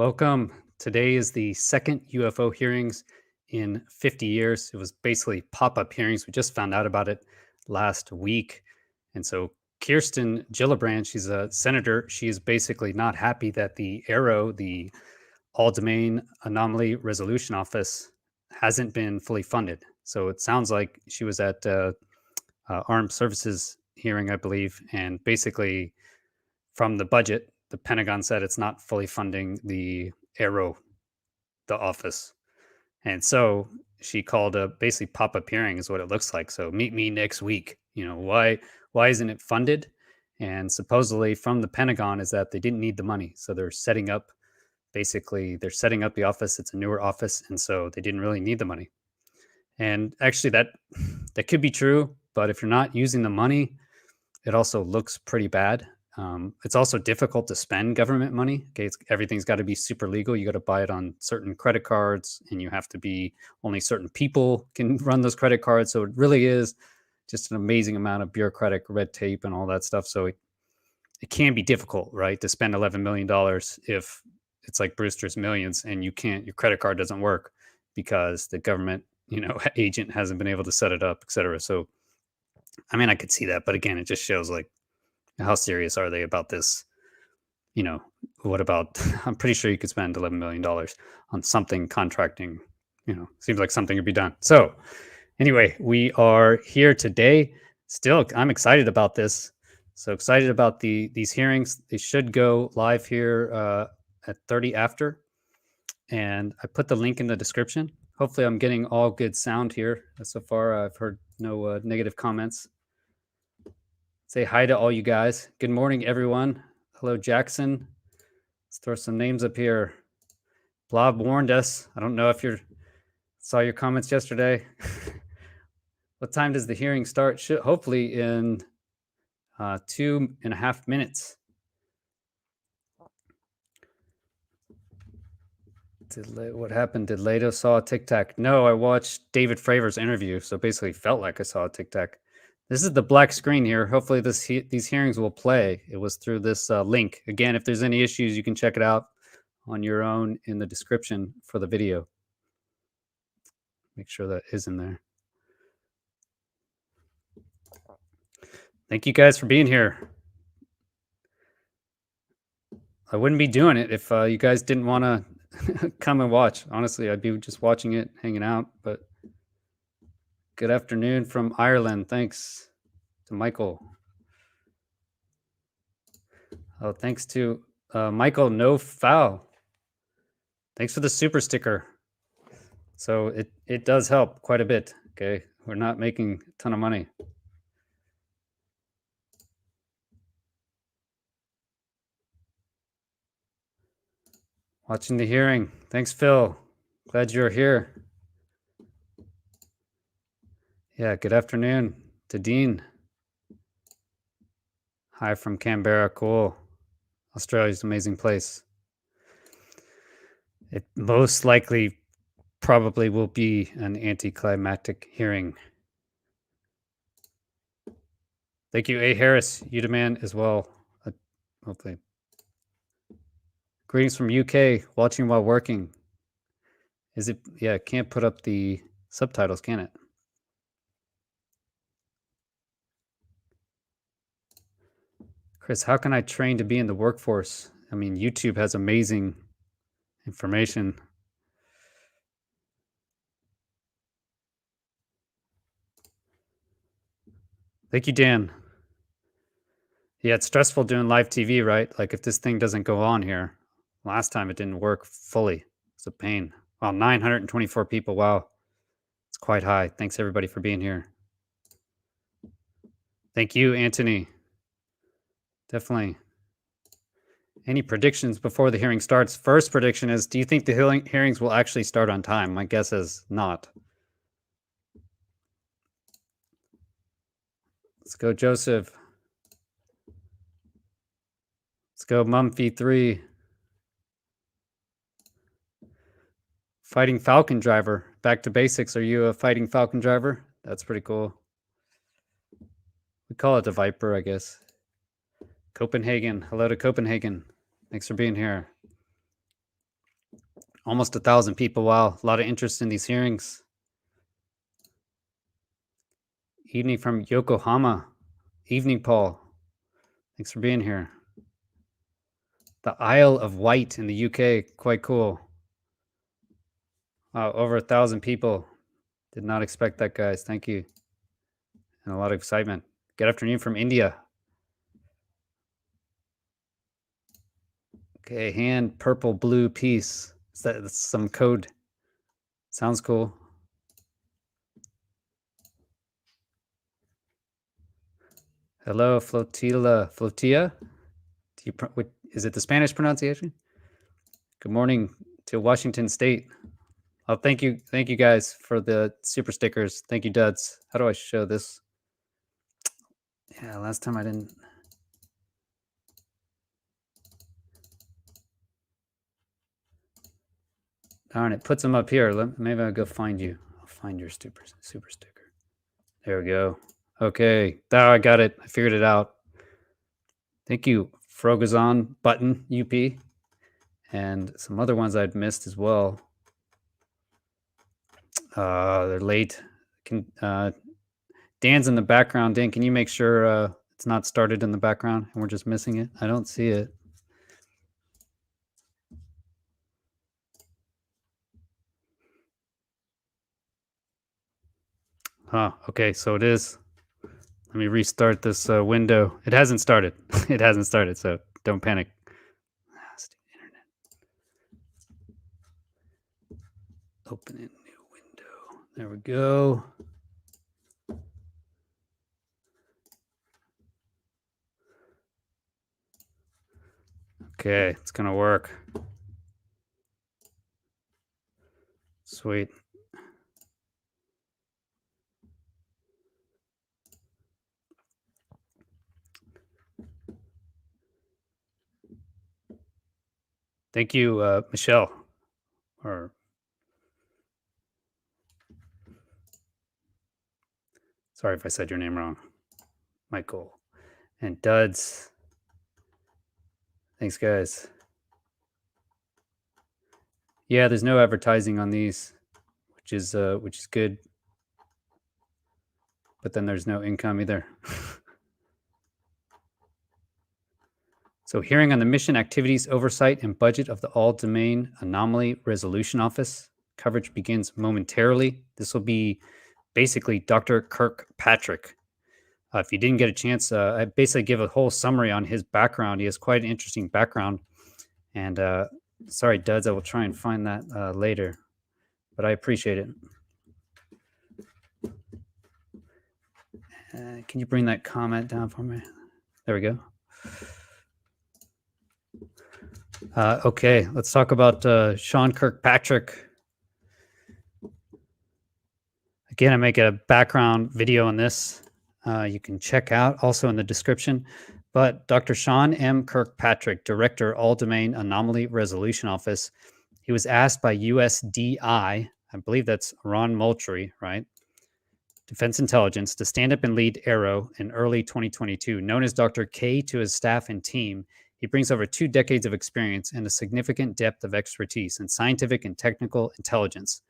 Welcome. Today is the second UFO hearings in 50 years. It was basically pop-up hearings. We just found out about it last week. And so Kirsten Gillibrand, she's a senator. She is basically not happy that the AARO, the All-Domain Anomaly Resolution Office, hasn't been fully funded. So it sounds like she was at Armed Services hearing, I believe, and basically from the budget, the Pentagon said it's not fully funding the AARO, the office. And so she called a basically pop-up hearing is what it looks like. So meet me next week. Why isn't it funded? And supposedly from the Pentagon is that they didn't need the money. So they're setting up the office. It's a newer office. And so they didn't really need the money. And actually that could be true, but if you're not using the money, it also looks pretty bad. It's also difficult to spend government money. Okay, everything's got to be super legal. You got to buy it on certain credit cards, and you have to be only certain people can run those credit cards. So it really is just an amazing amount of bureaucratic red tape and all that stuff. So it can be difficult, right, to spend $11 million if it's like Brewster's Millions and your credit card doesn't work because the government, agent hasn't been able to set it up, et cetera. So, I mean, I could see that, but again, it just shows like, how serious are they about this? What about, I'm pretty sure you could spend $11 million on something contracting, seems like something could be done. So anyway, we are here today. Still, I'm excited about this. So excited about these hearings. They should go live here at 30 after. And I put the link in the description. Hopefully I'm getting all good sound here. So far, I've heard no negative comments. Say hi to all you guys. Good morning, everyone. Hello, Jackson. Let's throw some names up here. Blob warned us. I don't know if you saw your comments yesterday. What time does the hearing start? Hopefully in 2.5 minutes. What happened? Did Lehto saw a Tic Tac? No, I watched David Fravor's interview, so basically felt like I saw a Tic Tac. This is the black screen here. Hopefully these hearings will play. It was through this link. Again, if there's any issues, you can check it out on your own in the description for the video. Make sure that is in there. Thank you guys for being here. I wouldn't be doing it if you guys didn't want to come and watch. Honestly, I'd be just watching it, hanging out, but good afternoon from Ireland. Thanks to Michael. Oh, thanks to Michael No Foul. Thanks for the super sticker. So it does help quite a bit. Okay, we're not making a ton of money. Watching the hearing. Thanks, Phil. Glad you're here. Yeah, good afternoon to Dean. Hi from Canberra. Cool. Australia's an amazing place. It most likely probably will be an anticlimactic hearing. Thank you, A. Harris. You demand as well. Hopefully. Greetings from UK. Watching while working. Is it? Yeah, can't put up the subtitles, can it? Chris, how can I train to be in the workforce? I mean, YouTube has amazing information. Thank you, Dan. Yeah, it's stressful doing live TV, right? Like if this thing doesn't go on here. Last time it didn't work fully. It's a pain. Wow, 924 people. Wow. It's quite high. Thanks everybody for being here. Thank you, Anthony. Definitely. Any predictions before the hearing starts? First prediction is, do you think the hearings will actually start on time? My guess is not. Let's go, Joseph. Let's go, Mumphy3. Fighting Falcon driver. Back to basics. Are you a Fighting Falcon driver? That's pretty cool. We call it the Viper, I guess. Copenhagen. Hello to Copenhagen. Thanks for being here. Almost 1,000 people. Wow. A lot of interest in these hearings. Evening from Yokohama. Evening, Paul. Thanks for being here. The Isle of Wight in the UK. Quite cool. Wow, over 1,000 people. Did not expect that, guys. Thank you. And a lot of excitement. Good afternoon from India. Okay, hand, purple, blue, peace. That's some code. Sounds cool. Hello, flotilla. Flotilla? Is it the Spanish pronunciation? Good morning to Washington State. Oh, thank you guys for the super stickers. Thank you, Duds. How do I show this? Yeah, last time I didn't. Darn, it puts them up here. Maybe I'll go find you. I'll find your super sticker. There we go. Okay, there, I got it. I figured it out. Thank you, Frogazon Button UP, and some other ones I'd missed as well. They're late. Dan's in the background. Dan, can you make sure it's not started in the background and we're just missing it? I don't see it. Huh, okay, so it is. Let me restart this window. It hasn't started. It hasn't started, so don't panic. Stupid internet. Open it, new window. There we go. Okay, it's gonna work. Sweet. Thank you, Michelle. Or sorry if I said your name wrong. Michael and Duds. Thanks, guys. Yeah, there's no advertising on these, which is good. But then there's no income either. So, hearing on the mission, activities, oversight, and budget of the All-Domain Anomaly Resolution Office. Coverage begins momentarily. This will be basically Dr. Kirkpatrick. If you didn't get a chance, I basically give a whole summary on his background. He has quite an interesting background. And sorry, Duds, I will try and find that later. But I appreciate it. Can you bring that comment down for me? There we go. Okay, let's talk about Sean Kirkpatrick. Again, I make a background video on this. You can check out also in the description. But Dr. Sean M. Kirkpatrick, Director, All-Domain Anomaly Resolution Office, he was asked by USDI, I believe that's Ron Moultrie, right? Defense Intelligence, to stand up and lead AARO in early 2022. Known as Dr. K to his staff and team, he brings over 2 decades of experience and a significant depth of expertise in scientific and technical intelligence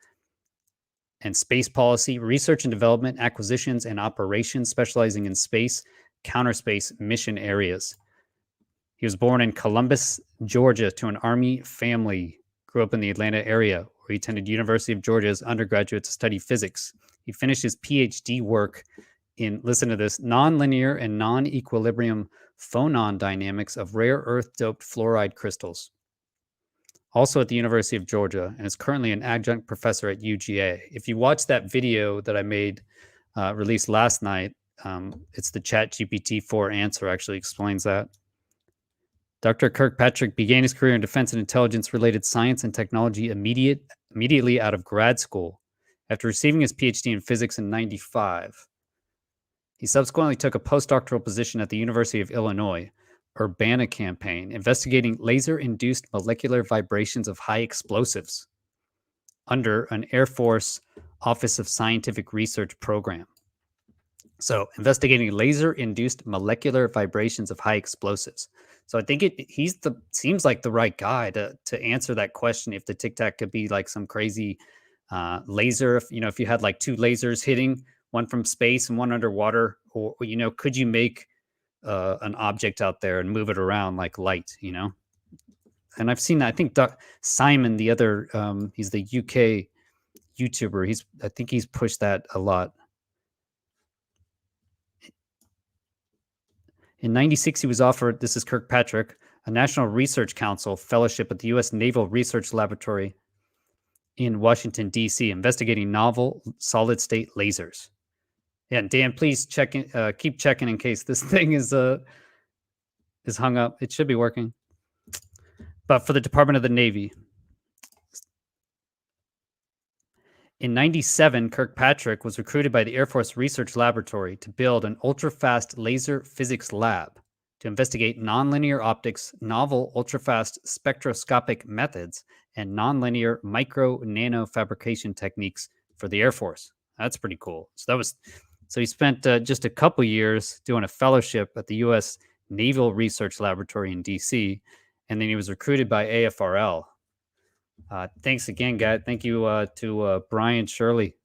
and space policy, research and development, acquisitions, and operations, specializing in space, counterspace mission areas. He was born in Columbus, Georgia, to an Army family. Grew up in the Atlanta area, where he attended University of Georgia as undergraduate to study physics. He finished his PhD work in, listen to this, nonlinear and non-equilibrium phonon dynamics of rare earth-doped fluoride crystals. Also at the University of Georgia, and is currently an adjunct professor at UGA. If you watch that video that I made, released last night, it's the ChatGPT-4 answer actually explains that. Dr. Kirkpatrick began his career in defense and intelligence-related science and technology immediately out of grad school, after receiving his PhD in physics in '95. He subsequently took a postdoctoral position at the University of Illinois, Urbana campaign, investigating laser-induced molecular vibrations of high explosives under an Air Force Office of Scientific Research program. So, investigating laser-induced molecular vibrations of high explosives. So, I think he's the seems like the right guy to answer that question. If the Tic Tac could be like some crazy laser, if you had like two lasers hitting, one from space and one underwater, or could you make an object out there and move it around like light? And I've seen that. I think Simon, the other, he's the UK YouTuber. I think he's pushed that a lot. In 96, he was offered, this is Kirkpatrick, a National Research Council fellowship at the U.S. Naval Research Laboratory in Washington, D.C., investigating novel solid-state lasers. Yeah, and Dan, please keep checking in case this thing is hung up. It should be working. But for the Department of the Navy. In 97, Kirkpatrick was recruited by the Air Force Research Laboratory to build an ultra-fast laser physics lab to investigate nonlinear optics, novel ultra-fast spectroscopic methods, and nonlinear micro-nano fabrication techniques for the Air Force. That's pretty cool. So he spent just a couple years doing a fellowship at the U.S. Naval Research Laboratory in D.C., and then he was recruited by AFRL. Thanks again, guys. Thank you to Brian Shirley.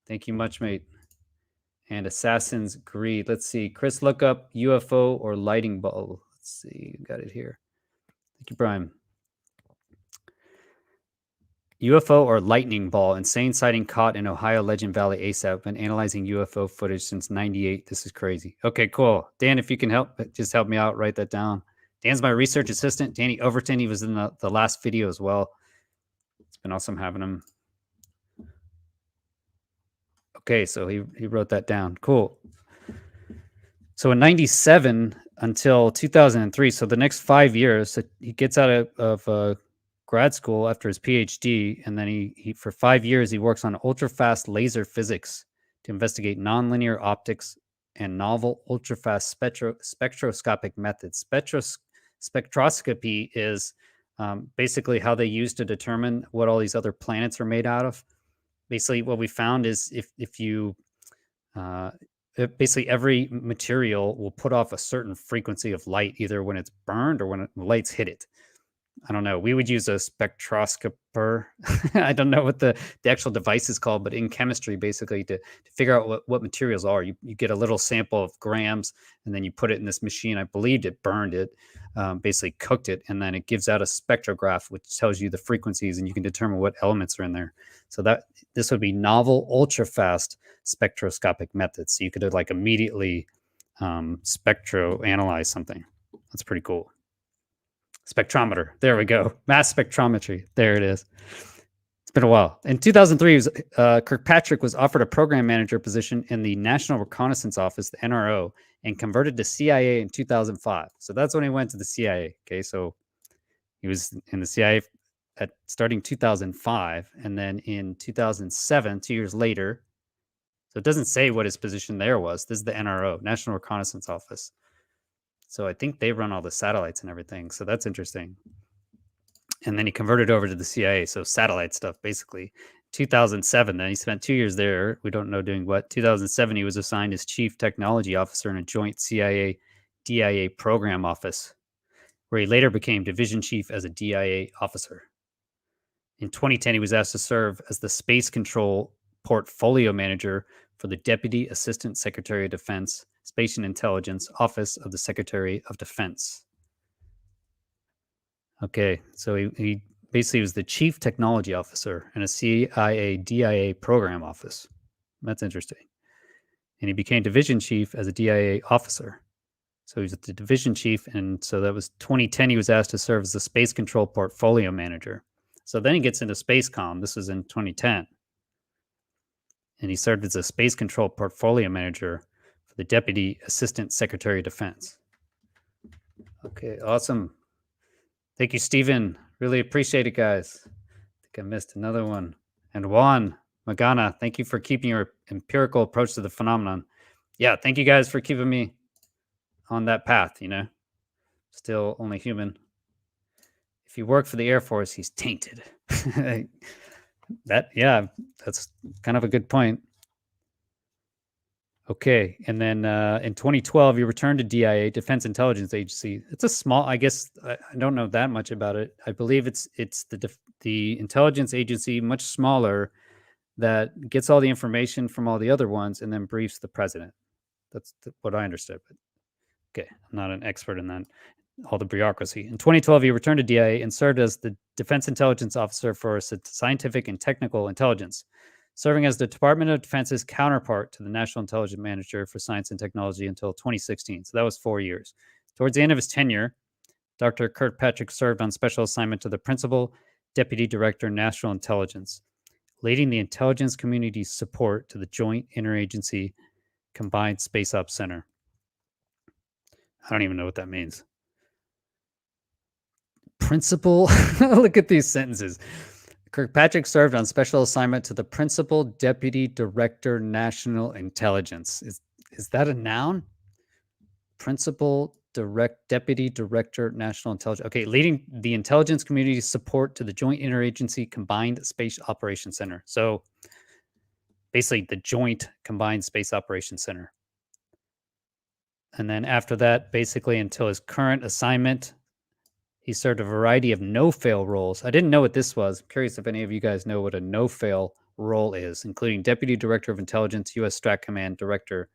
Thank you much, mate. And Assassin's Greed. Let's see. Chris, look up UFO or lighting ball. Let's see. Got it here. Thank you, Brian. UFO or lightning ball. Insane sighting caught in Ohio Legend Valley ASAP. Been analyzing UFO footage since 98. This is crazy. Okay, cool. Dan, if you can just help me out, write that down. Dan's my research assistant. Danny Overton, he was in the last video as well. It's been awesome having him. Okay, so he wrote that down. Cool. So in 97 until 2003, so the next 5 years, so he gets out of grad school after his PhD, and then he for 5 years, he works on ultra-fast laser physics to investigate nonlinear optics and novel ultra-fast spectroscopic methods. Spectroscopy is basically how they use to determine what all these other planets are made out of. Basically, what we found is if you basically every material will put off a certain frequency of light, either when it's burned or when lights hit it. I don't know. We would use a spectroscoper. I don't know what the actual device is called, but in chemistry, basically, to figure out what materials are, you get a little sample of grams, and then you put it in this machine. I believed it burned it, basically cooked it, and then it gives out a spectrograph, which tells you the frequencies, and you can determine what elements are in there. So this would be novel, ultra-fast spectroscopic methods. So you could like immediately spectroanalyze something. That's pretty cool. Spectrometer. There we go. Mass spectrometry. There it is. It's been a while. In 2003, Kirkpatrick was offered a program manager position in the National Reconnaissance Office, the NRO, and converted to CIA in 2005. So that's when he went to the CIA. Okay, so he was in the CIA starting 2005, and then in 2007, 2 years later. So it doesn't say what his position there was. This is the NRO, National Reconnaissance Office. So I think they run all the satellites and everything. So that's interesting. And then he converted over to the CIA. So satellite stuff, basically. 2007, then he spent 2 years there. We don't know doing what. 2007, he was assigned as chief technology officer in a joint CIA DIA program office, where he later became division chief as a DIA officer. In 2010, he was asked to serve as the space control portfolio manager for the Deputy Assistant Secretary of Defense, Space and Intelligence Office of the Secretary of Defense. Okay, so he basically was the chief technology officer in a CIA DIA program office. That's interesting. And he became division chief as a DIA officer. So he was the division chief, and so that was 2010. He was asked to serve as the space control portfolio manager. So then he gets into Spacecom. This was in 2010. And he served as a space control portfolio manager for the Deputy Assistant Secretary of Defense. Okay, awesome. Thank you, Stephen. Really appreciate it, guys. I think I missed another one. And Juan Magana, thank you for keeping your empirical approach to the phenomenon. Yeah, thank you guys for keeping me on that path, Still only human. If you work for the Air Force, he's tainted. That's kind of a good point. Okay, and then in 2012, he returned to DIA, Defense Intelligence Agency. It's a small, I guess I don't know that much about it. I believe it's the intelligence agency, much smaller, that gets all the information from all the other ones and then briefs the president. That's what I understood. But okay, I'm not an expert in that, all the bureaucracy. In 2012, he returned to DIA and served as the Defense Intelligence Officer for Scientific and Technical Intelligence, serving as the Department of Defense's counterpart to the National Intelligence Manager for Science and Technology until 2016. So that was 4 years. Towards the end of his tenure, Dr. Kirkpatrick served on special assignment to the Principal Deputy Director, National Intelligence, leading the intelligence community's support to the Joint Interagency Combined Space Ops Center. I don't even know what that means. Principal, look at these sentences. Kirkpatrick served on special assignment to the Principal Deputy Director, National Intelligence. Is that a noun? Principal Deputy Director, National Intelligence. Okay, leading the intelligence community's support to the Joint Interagency Combined Space Operations Center. So basically the Joint Combined Space Operations Center. And then after that, basically until his current assignment, he served a variety of no-fail roles. I didn't know what this was. I'm curious if any of you guys know what a no-fail role is, including Deputy Director of Intelligence, U.S. Strat Command Director,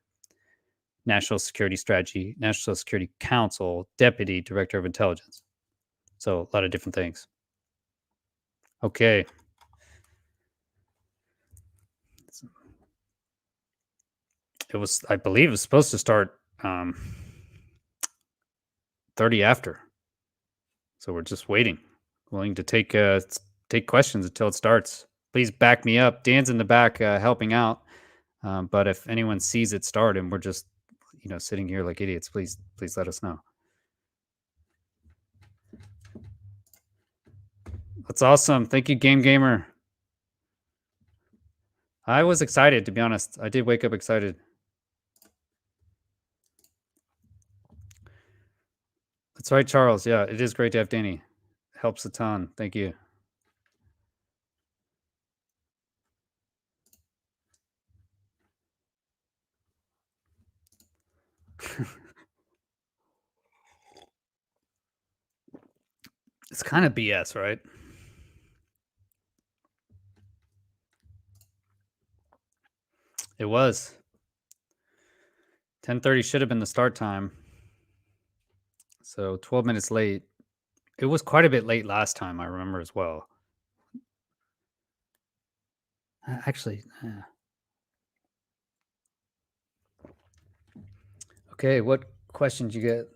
National Security Strategy, National Security Council, Deputy Director of Intelligence. So a lot of different things. Okay. It was, I believe it was supposed to start 30 after. So we're just waiting, willing to take questions until it starts. Please back me up. Dan's in the back helping out. But if anyone sees it start and we're just, sitting here like idiots, please let us know. That's awesome. Thank you, Game Gamer. I was excited, to be honest. I did wake up excited. That's right, Charles. Yeah, it is great to have Danny. Helps a ton. Thank you. It's kind of BS, right? It was. 10:30 should have been the start time. So 12 minutes late. It was quite a bit late last time, I remember as well. Actually, okay, what questions you get?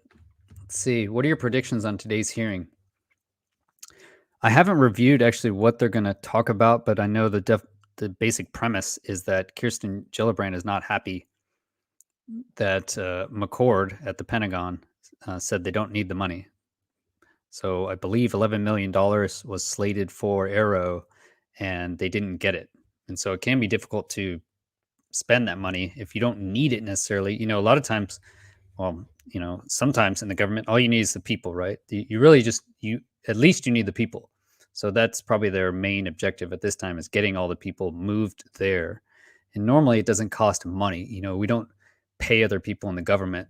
Let's see. What are your predictions on today's hearing? I haven't reviewed actually what they're going to talk about, but I know the basic premise is that Kirsten Gillibrand is not happy that McCord at the Pentagon said they don't need the money. So I believe $11 million was slated for AARO, and they didn't get it. And so it can be difficult to spend that money if you don't need it necessarily. A lot of times, well, sometimes in the government, all you need is the people, right? You really just, at least you need the people. So that's probably their main objective at this time, is getting all the people moved there. And normally it doesn't cost money. We don't pay other people in the government.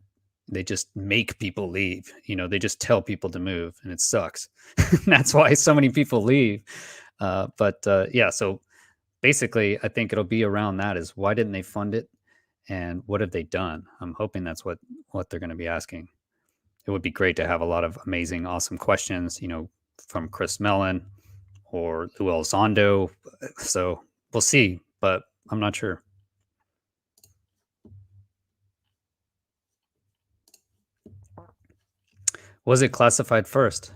They just make people leave. They just tell people to move, and it sucks. That's why so many people leave. Yeah, so basically, I think it'll be around that, is why didn't they fund it? And what have they done? I'm hoping that's what they're going to be asking. It would be great to have a lot of amazing, awesome questions, from Chris Mellon or Lou Elizondo. So we'll see, but I'm not sure. Was it classified first?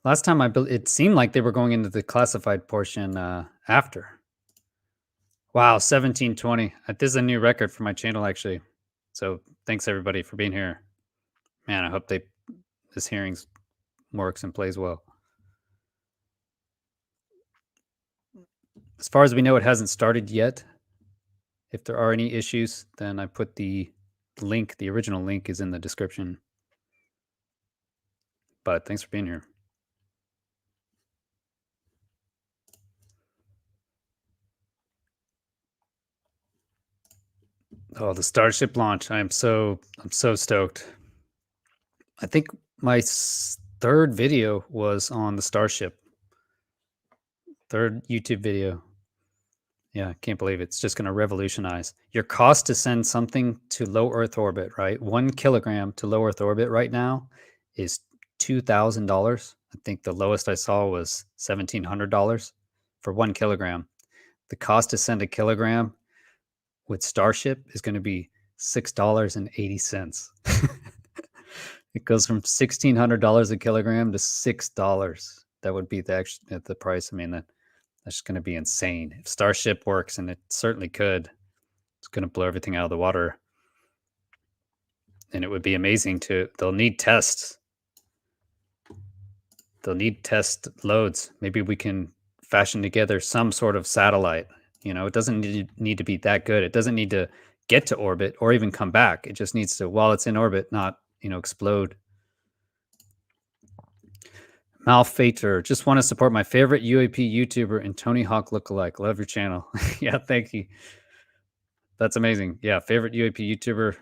Last time it seemed like they were going into the classified portion after. Wow, 1720. This is a new record for my channel, actually. So thanks everybody for being here. Man, I hope this hearing works and plays well. As far as we know, it hasn't started yet. If there are any issues, then I put the link, the original link is in the description. But thanks for being here. Oh, the Starship launch. I'm so stoked. I think my third video was on the Starship. Third YouTube video. Yeah, can't believe it. It's just going to revolutionize. Your cost to send something to low Earth orbit, right? 1 kilogram to low Earth orbit right now is $2,000. I think the lowest I saw was $1,700 for 1 kilogram. The cost to send a kilogram with Starship is going to be $6.80. It goes from $1,600 a kilogram to $6. That would be the price. I mean, that's going to be insane. If Starship works, and it certainly could, it's going to blow everything out of the water. And it would be amazing they'll need tests. They'll need test loads. Maybe we can fashion together some sort of satellite. It doesn't need to be that good. It doesn't need to get to orbit or even come back. It just needs to, while it's in orbit, not, explode. Malfater, just want to support my favorite UAP YouTuber and Tony Hawk lookalike. Love your channel. Yeah, thank you. That's amazing. Yeah, favorite UAP YouTuber.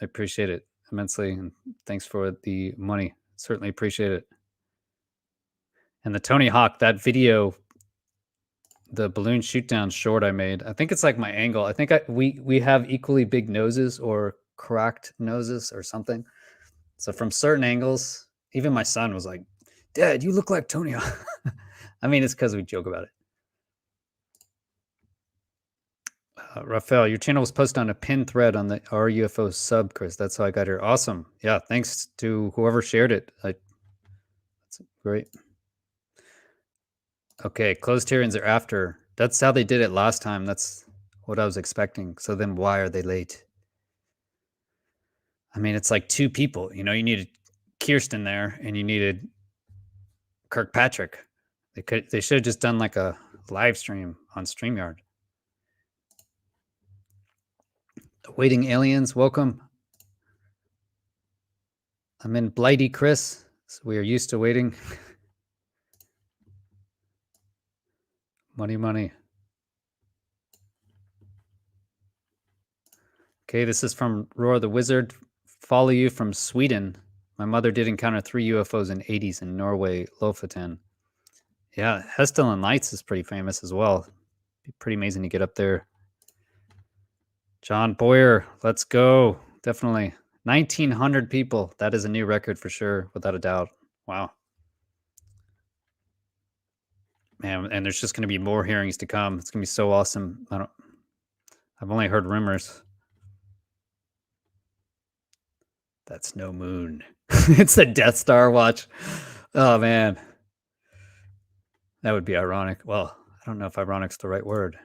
I appreciate it immensely. And thanks for the money. Certainly appreciate it. And the Tony Hawk, that video, the balloon shoot down short I made, I think it's like my angle. I think we have equally big noses or cracked noses or something. So from certain angles, even my son was like, Dad, you look like Tony Hawk. I mean, it's because we joke about it. Raphael, your channel was posted on a pinned thread on the AARO UFO sub, Chris. That's how I got here. Awesome. Yeah, thanks to whoever shared it. That's great. Okay, closed hearings are after. That's how they did it last time. That's what I was expecting. So then why are they late? I mean, it's like two people. You needed Kirsten there, and you needed Kirkpatrick. They should have just done like a live stream on StreamYard. Awaiting aliens, welcome. I'm in Blighty Chris, so we are used to waiting. Money. Okay, this is from Roar the Wizard. Follow you from Sweden. My mother did encounter 3 UFOs in 80s in Norway, Lofoten. Yeah, Hestelin Lights is pretty famous as well. Be pretty amazing to get up there. John Boyer, let's go. Definitely. 1,900 people. That is a new record for sure, without a doubt. Wow. Man, and there's just going to be more hearings to come. It's going to be so awesome. I've only heard rumors. That's no moon. It's the Death Star watch. Oh, man. That would be ironic. Well, I don't know if ironic's the right word.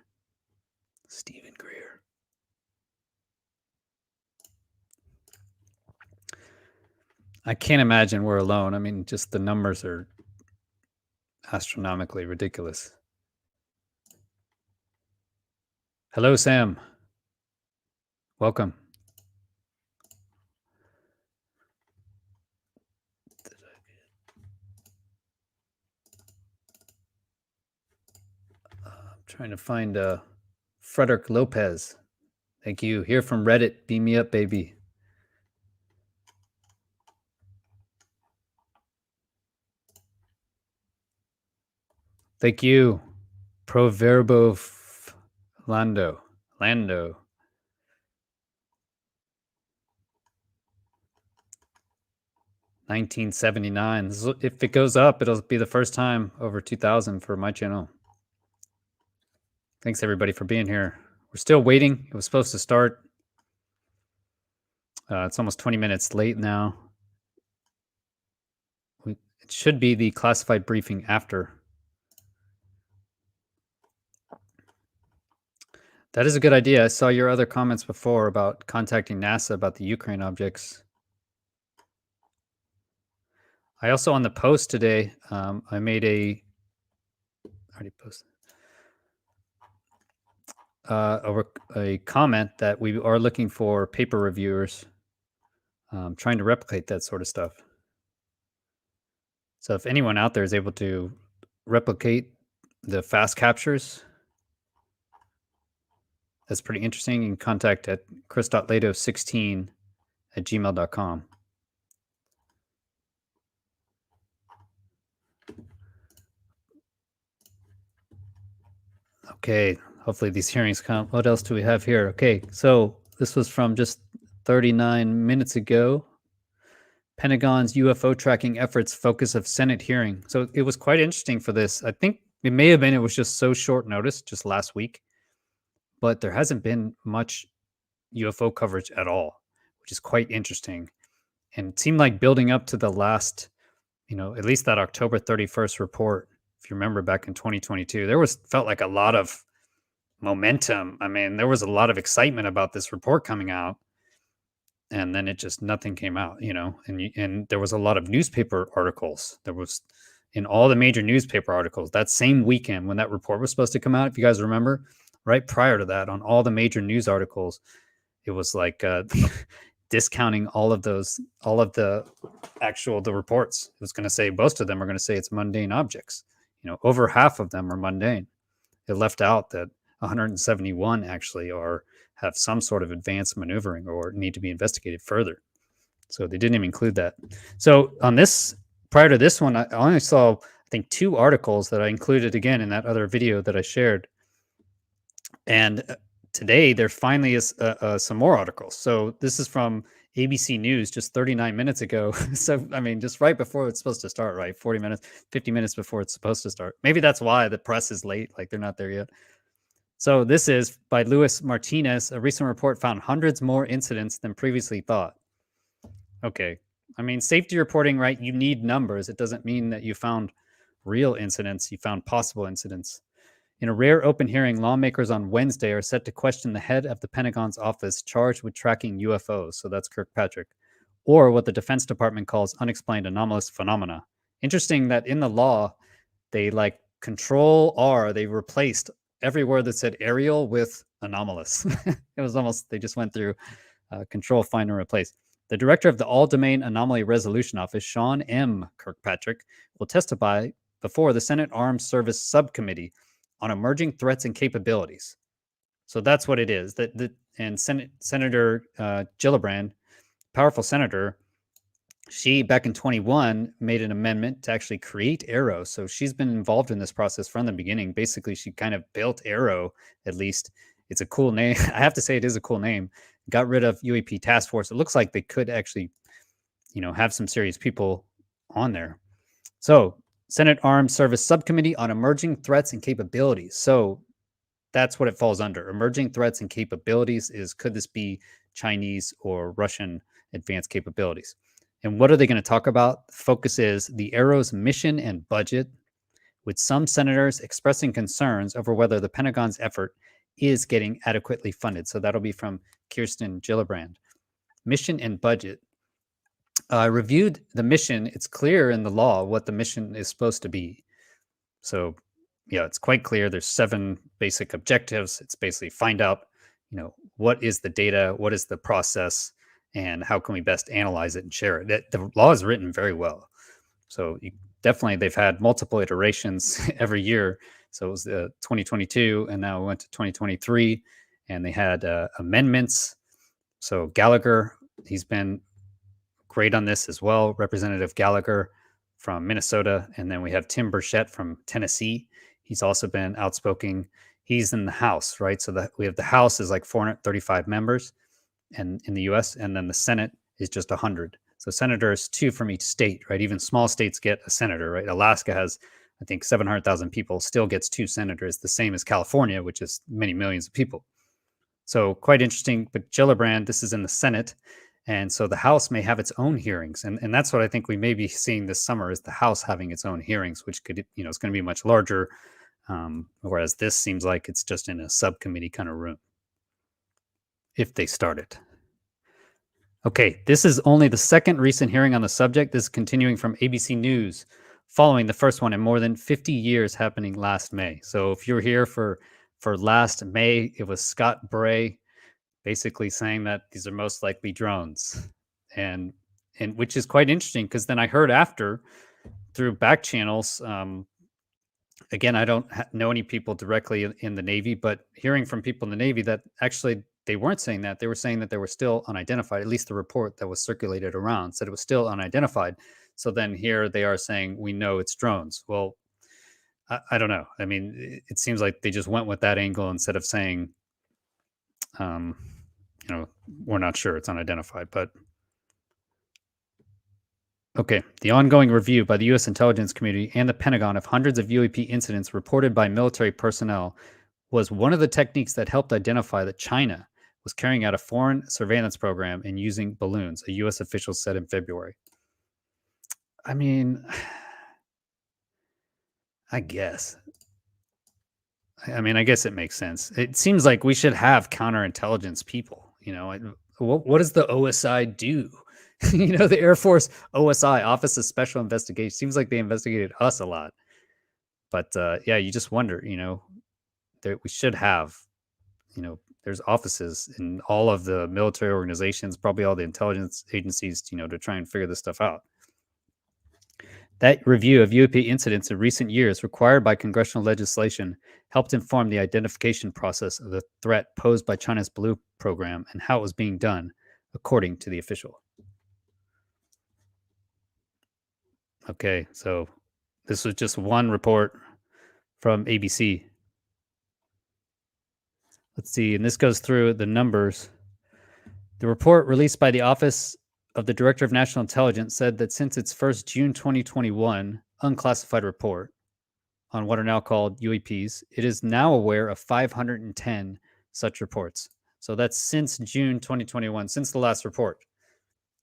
Stephen Greer. I can't imagine we're alone. I mean, just the numbers are astronomically ridiculous. Hello, Sam. Welcome. I'm trying to find Frederick Lopez. Thank you. Here from Reddit. Beam me up, baby. Thank you. Proverbo Lando. 1979. If it goes up, it'll be the first time over 2000 for my channel. Thanks everybody for being here. We're still waiting. It was supposed to start. It's almost 20 minutes late now. It should be the classified briefing after. That is a good idea. I saw your other comments before about contacting NASA about the Ukraine objects. I also, on the post today, I made I already posted a comment that we are looking for paper reviewers, trying to replicate that sort of stuff. So if anyone out there is able to replicate the fast captures, that's pretty interesting. You can contact at chris.lehto16@gmail.com. Okay, hopefully these hearings come. What else do we have here? Okay, so this was from just 39 minutes ago. Pentagon's UFO tracking efforts focus of Senate hearing. So it was quite interesting for this. I think it may have been, it was just so short notice, just last week, but there hasn't been much UFO coverage at all, which is quite interesting. And it seemed like building up to the last, at least that October 31st report, if you remember back in 2022, felt like a lot of momentum. I mean, there was a lot of excitement about this report coming out, and then it just nothing came out, and there was a lot of newspaper articles. There was in all the major newspaper articles that same weekend when that report was supposed to come out, if you guys remember, right prior to that, on all the major news articles, it was like discounting all of the reports. It was going to say, most of them are going to say it's mundane objects. Over half of them are mundane. It left out that 171 actually have some sort of advanced maneuvering or need to be investigated further. So they didn't even include that. So on this, prior to this one, I only saw, I think, 2 articles that I included again in that other video that I shared. And today there finally is some more articles. So this is from ABC News just 39 minutes ago. So, I mean, just right before it's supposed to start, right? 40 minutes, 50 minutes before it's supposed to start. Maybe that's why the press is late, like they're not there yet. So this is by Luis Martinez. A recent report found hundreds more incidents than previously thought. Okay. I mean, safety reporting, right? You need numbers. It doesn't mean that you found real incidents. You found possible incidents. In a rare open hearing, lawmakers on Wednesday are set to question the head of the Pentagon's office charged with tracking UFOs. So that's Kirkpatrick, or what the Defense Department calls unexplained anomalous phenomena. Interesting that in the law, they like Control R, they replaced every word that said aerial with anomalous. It was almost, they just went through Control, Find, and Replace. The director of the All-Domain Anomaly Resolution Office, Sean M. Kirkpatrick, will testify before the Senate Armed Service Subcommittee on emerging threats and capabilities. So that's what it is. And Senator Gillibrand, powerful senator, she back in 21 made an amendment to actually create AARO. So she's been involved in this process from the beginning. Basically, she kind of built AARO. At least it's a cool name. I have to say it is a cool name. Got rid of UAP task force. It looks like they could actually, have some serious people on there. So Senate Armed Service Subcommittee on Emerging Threats and Capabilities. So that's what it falls under. Emerging threats and capabilities is, could this be Chinese or Russian advanced capabilities? And what are they going to talk about? The focus is the AARO's mission and budget, with some senators expressing concerns over whether the Pentagon's effort is getting adequately funded. So that'll be from Kirsten Gillibrand. Mission and budget. I reviewed the mission. It's clear in the law what the mission is supposed to be. So, yeah, it's quite clear. There's 7 basic objectives. It's basically find out, what is the data, what is the process, and how can we best analyze it and share it. The law is written very well. So definitely they've had multiple iterations every year. So it was 2022, and now we went to 2023, and they had amendments. So Gallagher, he's been great on this as well. Representative Gallagher from Minnesota. And then we have Tim Burchett from Tennessee. He's also been outspoken. He's in the House, right? So we have the House is like 435 members and in the US, and then the Senate is just 100. So senators, 2 from each state, right? Even small states get a senator, right? Alaska has, I think, 700,000 people, still gets 2 senators, the same as California, which is many millions of people. So quite interesting. But Gillibrand, this is in the Senate. And so the House may have its own hearings. And that's what I think we may be seeing this summer, is the House having its own hearings, which could, it's going to be much larger. Whereas this seems like it's just in a subcommittee kind of room, if they start it. Okay, this is only the second recent hearing on the subject. This is continuing from ABC News, following the first one in more than 50 years, happening last May. So if you were here for last May, it was Scott Bray basically saying that these are most likely drones, and which is quite interesting, because then I heard after through back channels, Again, I don't know any people directly in the Navy, but hearing from people in the Navy that actually they weren't saying that. They were saying that they were still unidentified. At least the report that was circulated around said it was still unidentified. So then here they are saying, we know it's drones. Well, I don't know. I mean, it seems like they just went with that angle instead of saying, um, we're not sure, it's unidentified. But okay, the ongoing review by the U.S. intelligence community and the Pentagon of hundreds of UAP incidents reported by military personnel was one of the techniques that helped identify that China was carrying out a foreign surveillance program and using balloons, a U.S. official said in February. I mean, I guess. I guess it makes sense. It seems like we should have counterintelligence people. What does the OSI do? The Air Force OSI, Office of Special Investigation, seems like they investigated us a lot. But yeah, you just wonder. We should have. There's offices in all of the military organizations, probably all the intelligence agencies. To try and figure this stuff out. That review of UAP incidents in recent years, required by congressional legislation, helped inform the identification process of the threat posed by China's Blue program and how it was being done, according to the official. Okay, so this was just one report from ABC. Let's see, and this goes through the numbers. The report released by the Office of the Director of National Intelligence said that since its first June 2021 unclassified report on what are now called UAPs, it is now aware of 510 such reports. So that's since June 2021, since the last report.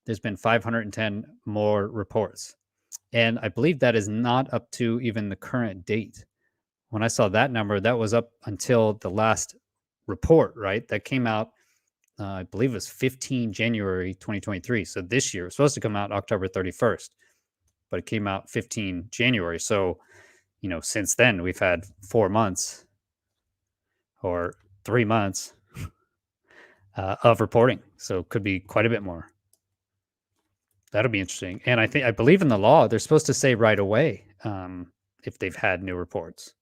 There's been 510 more reports. And I believe that is not up to even the current date. When I saw that number, that was up until the last report, right? That came out, I believe it was 15 January 2023. So this year, it was supposed to come out October 31st, but it came out 15 January. So since then we've had 4 months or 3 months of reporting. So it could be quite a bit more. That'll be interesting. And I believe in the law, they're supposed to say right away if they've had new reports.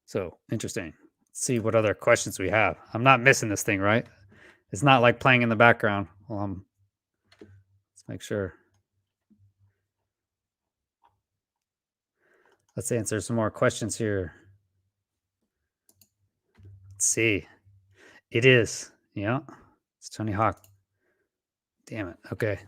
So interesting. Let's see what other questions we have. I'm not missing this thing, right? It's not like playing in the background. Let's make sure. Let's answer some more questions here. Let's see. It is. Yeah. It's Tony Hawk. Damn it. Okay.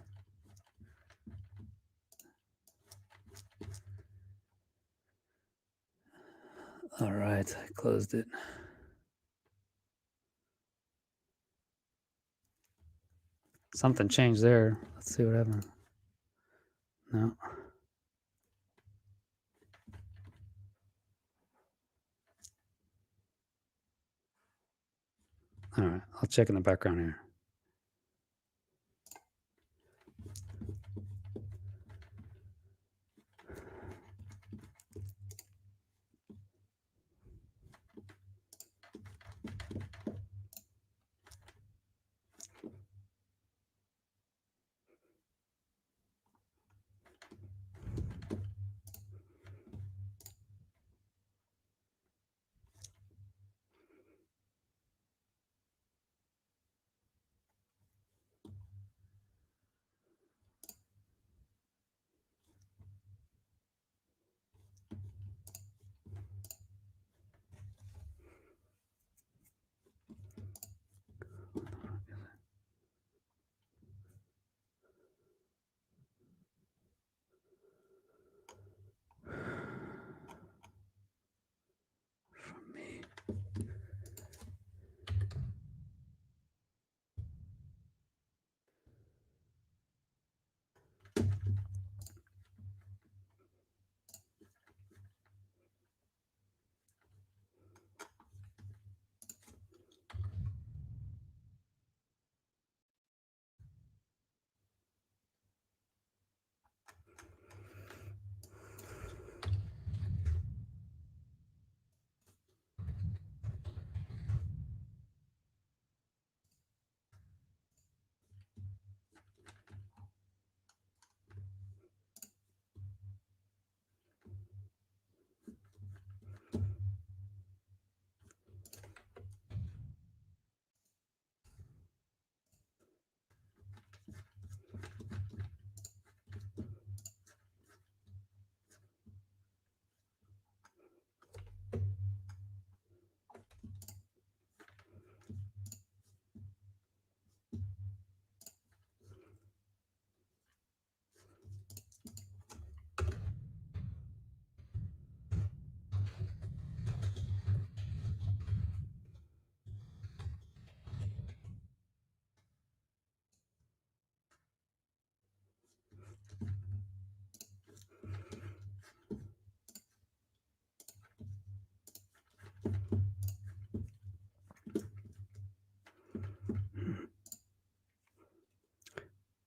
All right. I closed it. Something changed there. Let's see what happened. No. All right. I'll check in the background here.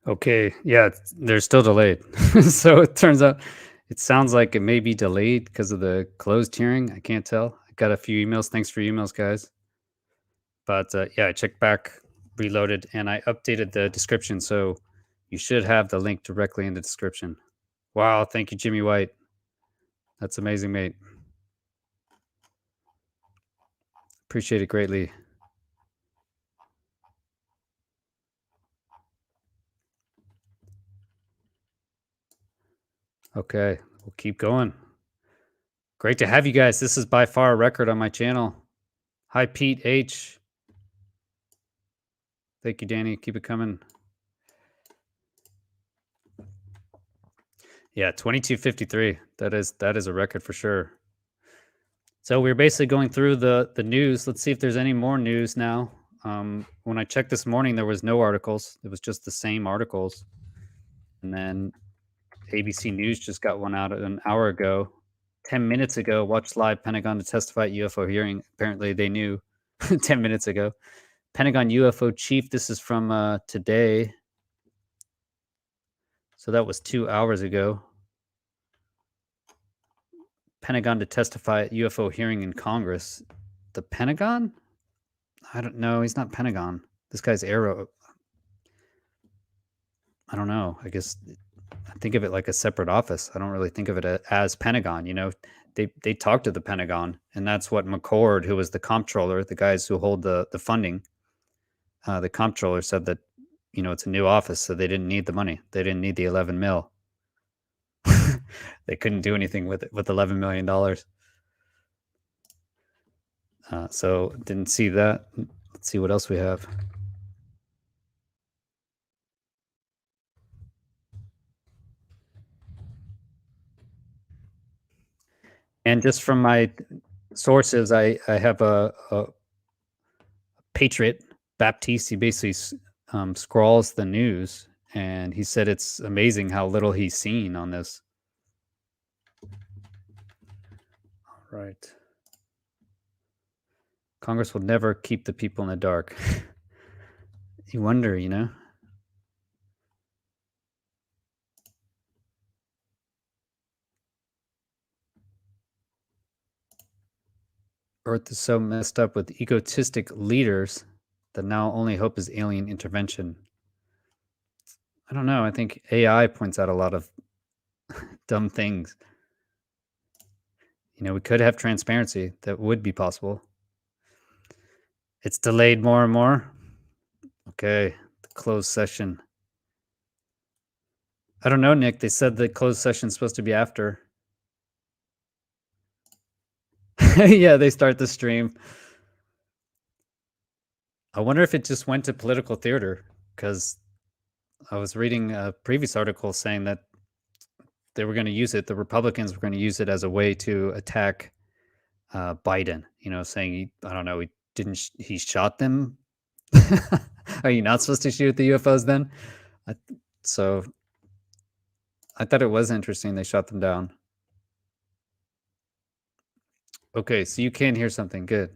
Okay, yeah, they're still delayed. So it turns out it sounds like it may be delayed because of the closed hearing. I can't tell. I got a few emails. Thanks for your emails, guys. But yeah, I checked back, reloaded, and I updated the description. So you should have the link directly in the description. Wow, thank you, Jimmy White. That's amazing, mate. Appreciate it greatly. Okay, we'll keep going. Great to have you guys. This is by far a record on my channel. Hi, Pete H. Thank you, Danny. Keep it coming. Yeah, 2253. That is a record for sure. So we're basically going through the news. Let's see if there's any more news now. When I checked this morning, there was no articles. It was just the same articles. And then ABC News just got one out an hour ago. 10 minutes ago, watched live Pentagon to testify at UFO hearing. Apparently they knew 10 minutes ago. Pentagon UFO chief, this is from today. So that was 2 hours ago. Pentagon to testify at UFO hearing in Congress. The Pentagon? I don't know. He's not Pentagon. This guy's AARO. I don't know. I guess I think of it like a separate office. I don't really think of it as Pentagon. You know, they talk to the Pentagon, and that's what McCord, who was the comptroller, the guys who hold the funding, the comptroller said that, you know, it's a new office, so they didn't need the money. They didn't need the 11 mil. They couldn't do anything with it with $11 million. So didn't see that. Let's see what else we have. And just from my sources, I have a Patriot Baptiste. He basically scrawls the news, and he said it's amazing how little he's seen on this. All right. Congress will never keep the people in the dark. You wonder, you know? Earth is so messed up with egotistic leaders that now only hope is alien intervention. I don't know. I think AI points out a lot of dumb things. You know, we could have transparency. That would be possible. It's delayed more and more. Okay, the closed session. I don't know, Nick. They said the closed session is supposed to be after. Yeah, they start the stream. I wonder if it just went to political theater, because I was reading a previous article saying that they were going to use it. The Republicans were going to use it as a way to attack Biden. You know, saying I don't know, he didn't. He shot them. Are you not supposed to shoot the UFOs then? So I thought it was interesting they shot them down. Okay, so you can hear something. Good.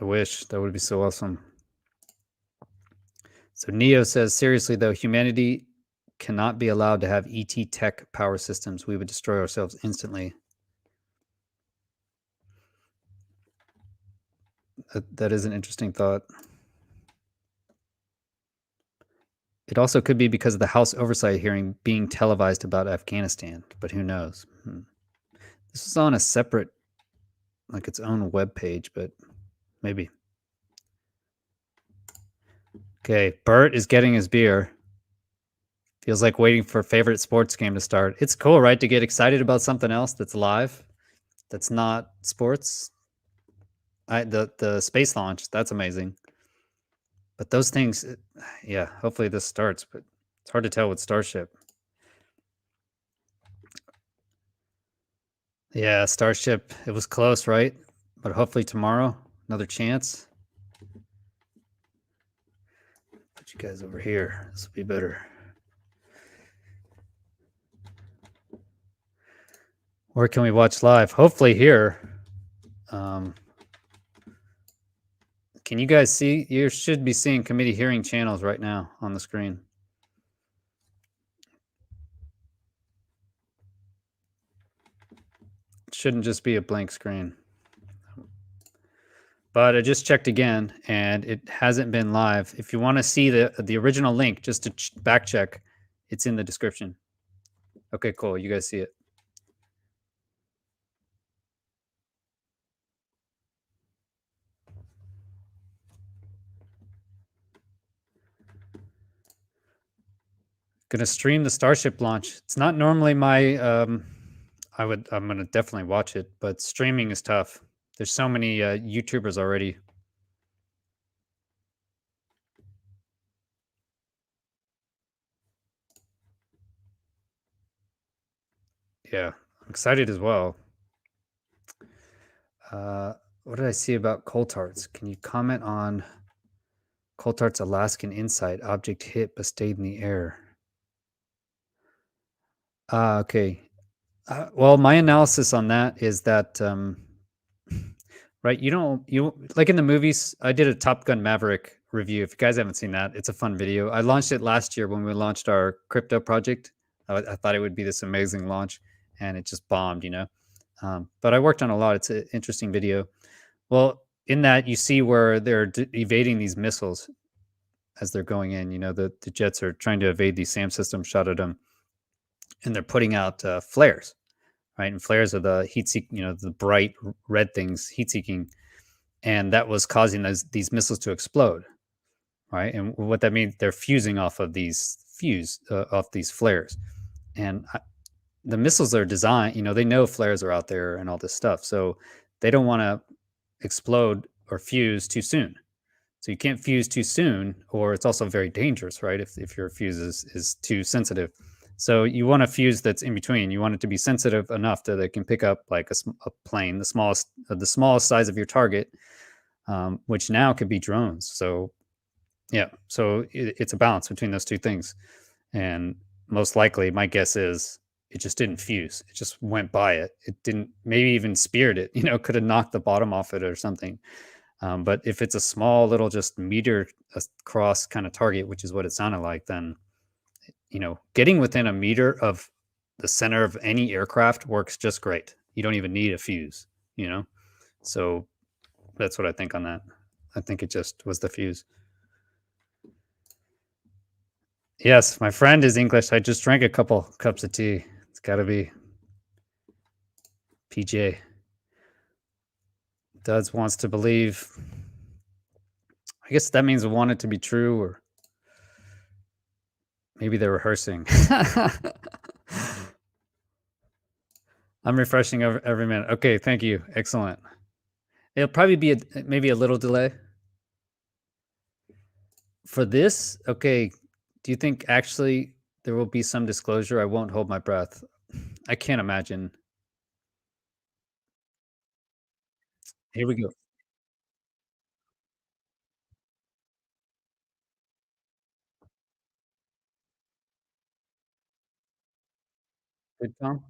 I wish. That would be so awesome. So Neo says, seriously though, humanity cannot be allowed to have ET tech power systems. We would destroy ourselves instantly. That is an interesting thought. It also could be because of the House oversight hearing being televised about Afghanistan, but who knows? This is on a separate, like its own web page, but maybe. Okay, Bert is getting his beer. Feels like waiting for a favorite sports game to start. It's cool, right? To get excited about something else that's live, that's not sports. The space launch, that's amazing. But those things, yeah, hopefully this starts, but it's hard to tell with Starship. Yeah, Starship, it was close, right? But hopefully tomorrow, another chance. Put you guys over here. This will be better. Where can we watch live? Hopefully here. Um, can you guys see? You should be seeing committee hearing channels right now on the screen. It shouldn't just be a blank screen. But I just checked again, and it hasn't been live. If you want to see the original link, just to back check, it's in the description. Okay, cool. You guys see it. Gonna stream the Starship launch. It's not normally my I'm gonna definitely watch it, but streaming is tough. There's so many YouTubers already. Yeah, I'm excited as well. What did I see about Coulthard's? Can you comment on Coulthard's Alaskan Insight? Object hit but stayed in the air. Okay. Well, my analysis on that is that, right, you like in the movies, I did a Top Gun Maverick review. If you guys haven't seen that, it's a fun video. I launched it last year when we launched our crypto project. I thought it would be this amazing launch, and it just bombed, you know. But I worked on a lot. It's an interesting video. Well, in that you see where they're evading these missiles as they're going in. You know, the jets are trying to evade these SAM systems shot at them, and they're putting out flares, right? And flares are the heat seek, you know, the bright red things, heat seeking, and that was causing these missiles to explode, right? And what that means, they're fusing off of off these flares, and the missiles are designed. You know, they know flares are out there and all this stuff, so they don't want to explode or fuse too soon. So you can't fuse too soon, or it's also very dangerous, right? If your fuse is too sensitive. So you want a fuse that's in between. You want it to be sensitive enough that it can pick up like a plane, the smallest size of your target, which now could be drones. So yeah, so it's a balance between those two things. And most likely, my guess is it just didn't fuse. It just went by it. It didn't, maybe even speared it. You know, could have knocked the bottom off it or something. But if it's a small little just meter across kind of target, which is what it sounded like, then, you know, getting within a meter of the center of any aircraft works just great. You don't even need a fuse, you know? So that's what I think on that. I think it just was the fuse. Yes, my friend is English. I just drank a couple cups of tea. It's got to be PJ. Duds wants to believe. I guess that means want it to be true, or maybe they're rehearsing. I'm refreshing every minute. Okay, thank you. Excellent. It'll probably be maybe a little delay for this. Okay, do you think actually there will be some disclosure? I won't hold my breath. I can't imagine. Here we go. Good, Tom.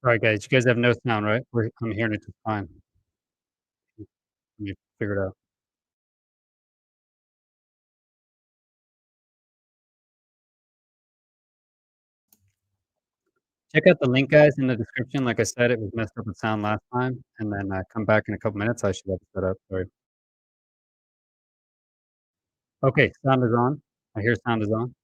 All right, guys. You guys have no sound, right? I'm hearing it just fine. Let me figure it out. Check out the link, guys, in the description. Like I said, it was messed up with sound last time, and then come back in a couple minutes. I should have it set up. Sorry. Okay, sound is on. I hear sound is on.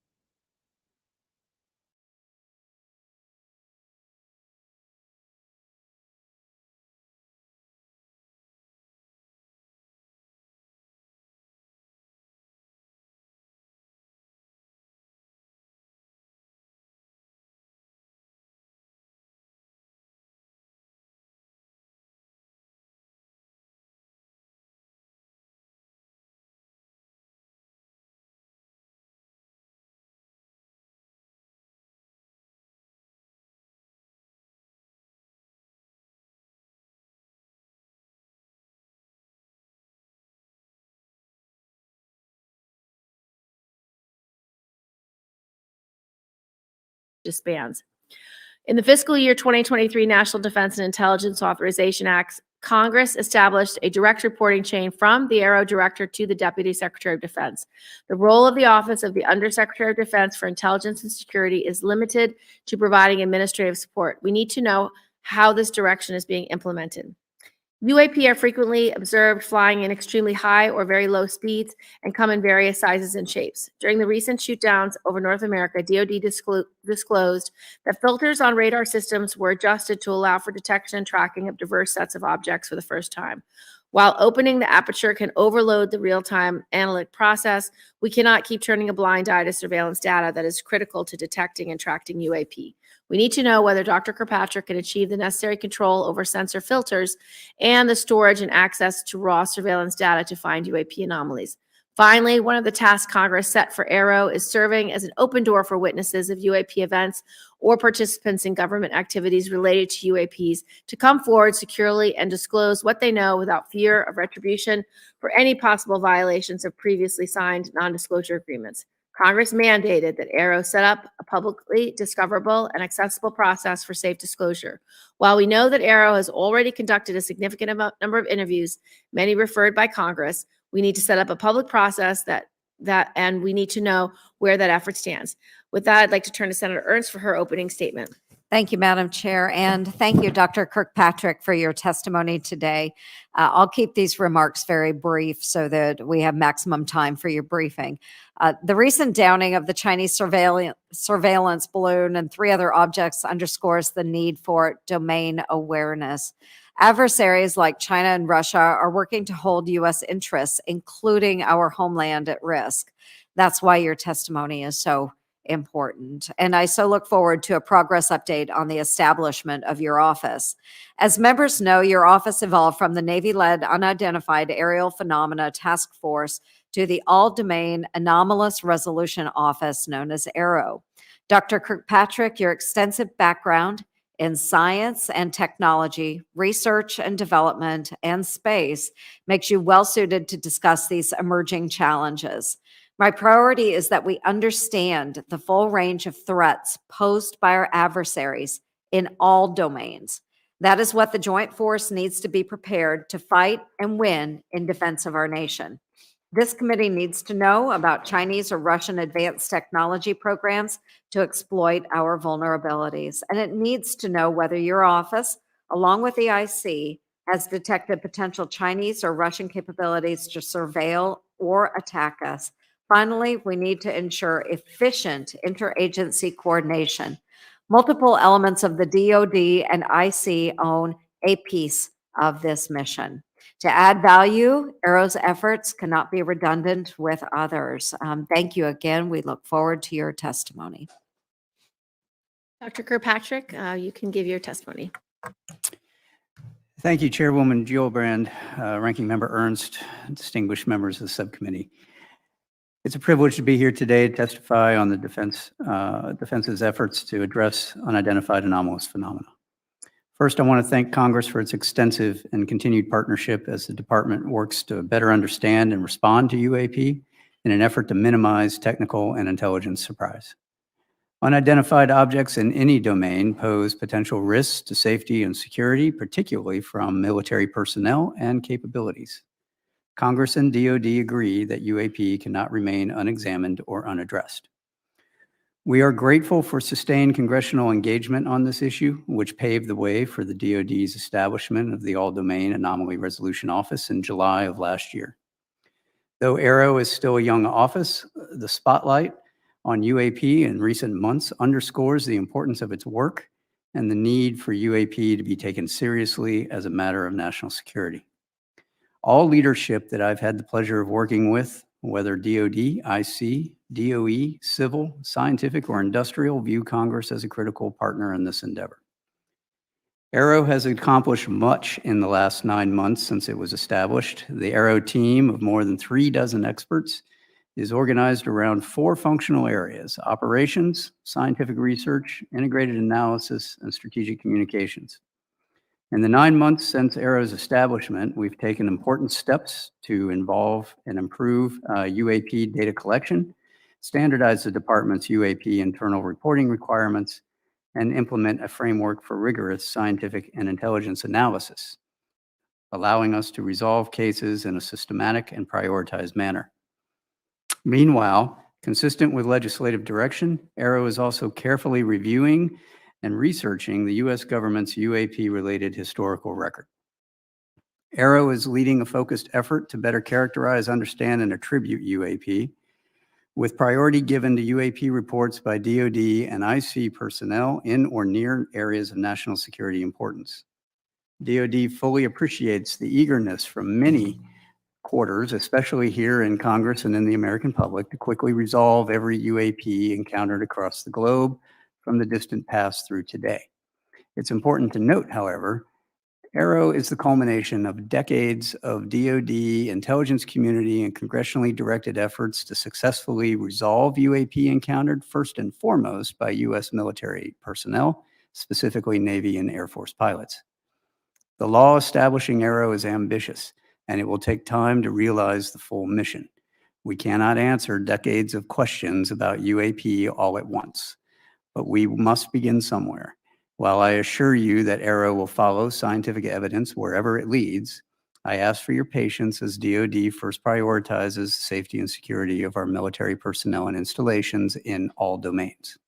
Disbands. In the fiscal year 2023 National Defense and Intelligence Authorization Acts, Congress established a direct reporting chain from the AARO Director to the Deputy Secretary of Defense. The role of the Office of the Undersecretary of Defense for Intelligence and Security is limited to providing administrative support. We need to know how this direction is being implemented. UAP are frequently observed flying in extremely high or very low speeds and come in various sizes and shapes. During the recent shootdowns over North America, DoD disclosed that filters on radar systems were adjusted to allow for detection and tracking of diverse sets of objects for the first time. While opening the aperture can overload the real-time analytic process, we cannot keep turning a blind eye to surveillance data that is critical to detecting and tracking UAP. We need to know whether Dr. Kirkpatrick can achieve the necessary control over sensor filters and the storage and access to raw surveillance data to find UAP anomalies. Finally, one of the tasks Congress set for AARO is serving as an open door for witnesses of UAP events or participants in government activities related to UAPs to come forward securely and disclose what they know without fear of retribution for any possible violations of previously signed non-disclosure agreements. Congress mandated that AARO set up a publicly discoverable and accessible process for safe disclosure. While we know that AARO has already conducted a significant number of interviews, many referred by Congress, we need to set up a public process and we need to know where that effort stands. With that, I'd like to turn to Senator Ernst for her opening statement. Thank you, Madam Chair, and thank you, Dr. Kirkpatrick, for your testimony today. I'll keep these remarks very brief so that we have maximum time for your briefing. The recent downing of the Chinese surveillance balloon and 3 other objects underscores the need for domain awareness. Adversaries like China and Russia are working to hold U.S. interests, including our homeland, at risk. That's why your testimony is so important. And I so look forward to a progress update on the establishment of your office. As members know, your office evolved from the Navy-led Unidentified Aerial Phenomena Task Force to the All-Domain Anomaly Resolution Office, known as AARO. Dr. Kirkpatrick, your extensive background in science and technology, research and development, and space makes you well-suited to discuss these emerging challenges. My priority is that we understand the full range of threats posed by our adversaries in all domains. That is what the Joint Force needs to be prepared to fight and win in defense of our nation. This committee needs to know about Chinese or Russian advanced technology programs to exploit our vulnerabilities. And it needs to know whether your office, along with the IC, has detected potential Chinese or Russian capabilities to surveil or attack us. Finally, we need to ensure efficient interagency coordination. Multiple elements of the DoD and IC own a piece of this mission. To add value, AARO's efforts cannot be redundant with others. Thank you again. We look forward to your testimony. Dr. Kirkpatrick, you can give your testimony. Thank you, Chairwoman Gillibrand, Ranking Member Ernst, distinguished members of the subcommittee. It's a privilege to be here today to testify on the defense's efforts to address unidentified anomalous phenomena. First, I want to thank Congress for its extensive and continued partnership as the department works to better understand and respond to UAP in an effort to minimize technical and intelligence surprise. Unidentified objects in any domain pose potential risks to safety and security, particularly from military personnel and capabilities. Congress and DoD agree that UAP cannot remain unexamined or unaddressed. We are grateful for sustained congressional engagement on this issue, which paved the way for the DoD's establishment of the All-Domain Anomaly Resolution Office in July of last year. Though AARO is still a young office, the spotlight on UAP in recent months underscores the importance of its work and the need for UAP to be taken seriously as a matter of national security. All leadership that I've had the pleasure of working with, whether DoD, IC, DOE, civil, scientific, or industrial, view Congress as a critical partner in this endeavor. AARO has accomplished much in the last 9 months since it was established. The AARO team of more than 36 experts is organized around 4 functional areas: operations, scientific research, integrated analysis, and strategic communications. In the 9 months since AARO's establishment, we've taken important steps to involve and improve UAP data collection, standardize the department's UAP internal reporting requirements, and implement a framework for rigorous scientific and intelligence analysis, allowing us to resolve cases in a systematic and prioritized manner. Meanwhile, consistent with legislative direction, AARO is also carefully reviewing and researching the U.S. government's UAP-related historical record. AARO is leading a focused effort to better characterize, understand, and attribute UAP, with priority given to UAP reports by DoD and IC personnel in or near areas of national security importance. DoD fully appreciates the eagerness from many quarters, especially here in Congress and in the American public, to quickly resolve every UAP encountered across the globe from the distant past through today. It's important to note, however, AARO is the culmination of decades of DoD, intelligence community, and congressionally directed efforts to successfully resolve UAP encountered first and foremost by U.S. military personnel, specifically Navy and Air Force pilots. The law establishing AARO is ambitious, and it will take time to realize the full mission. We cannot answer decades of questions about UAP all at once, but we must begin somewhere. While I assure you that AARO will follow scientific evidence wherever it leads, I ask for your patience as DoD first prioritizes the safety and security of our military personnel and installations in all domains.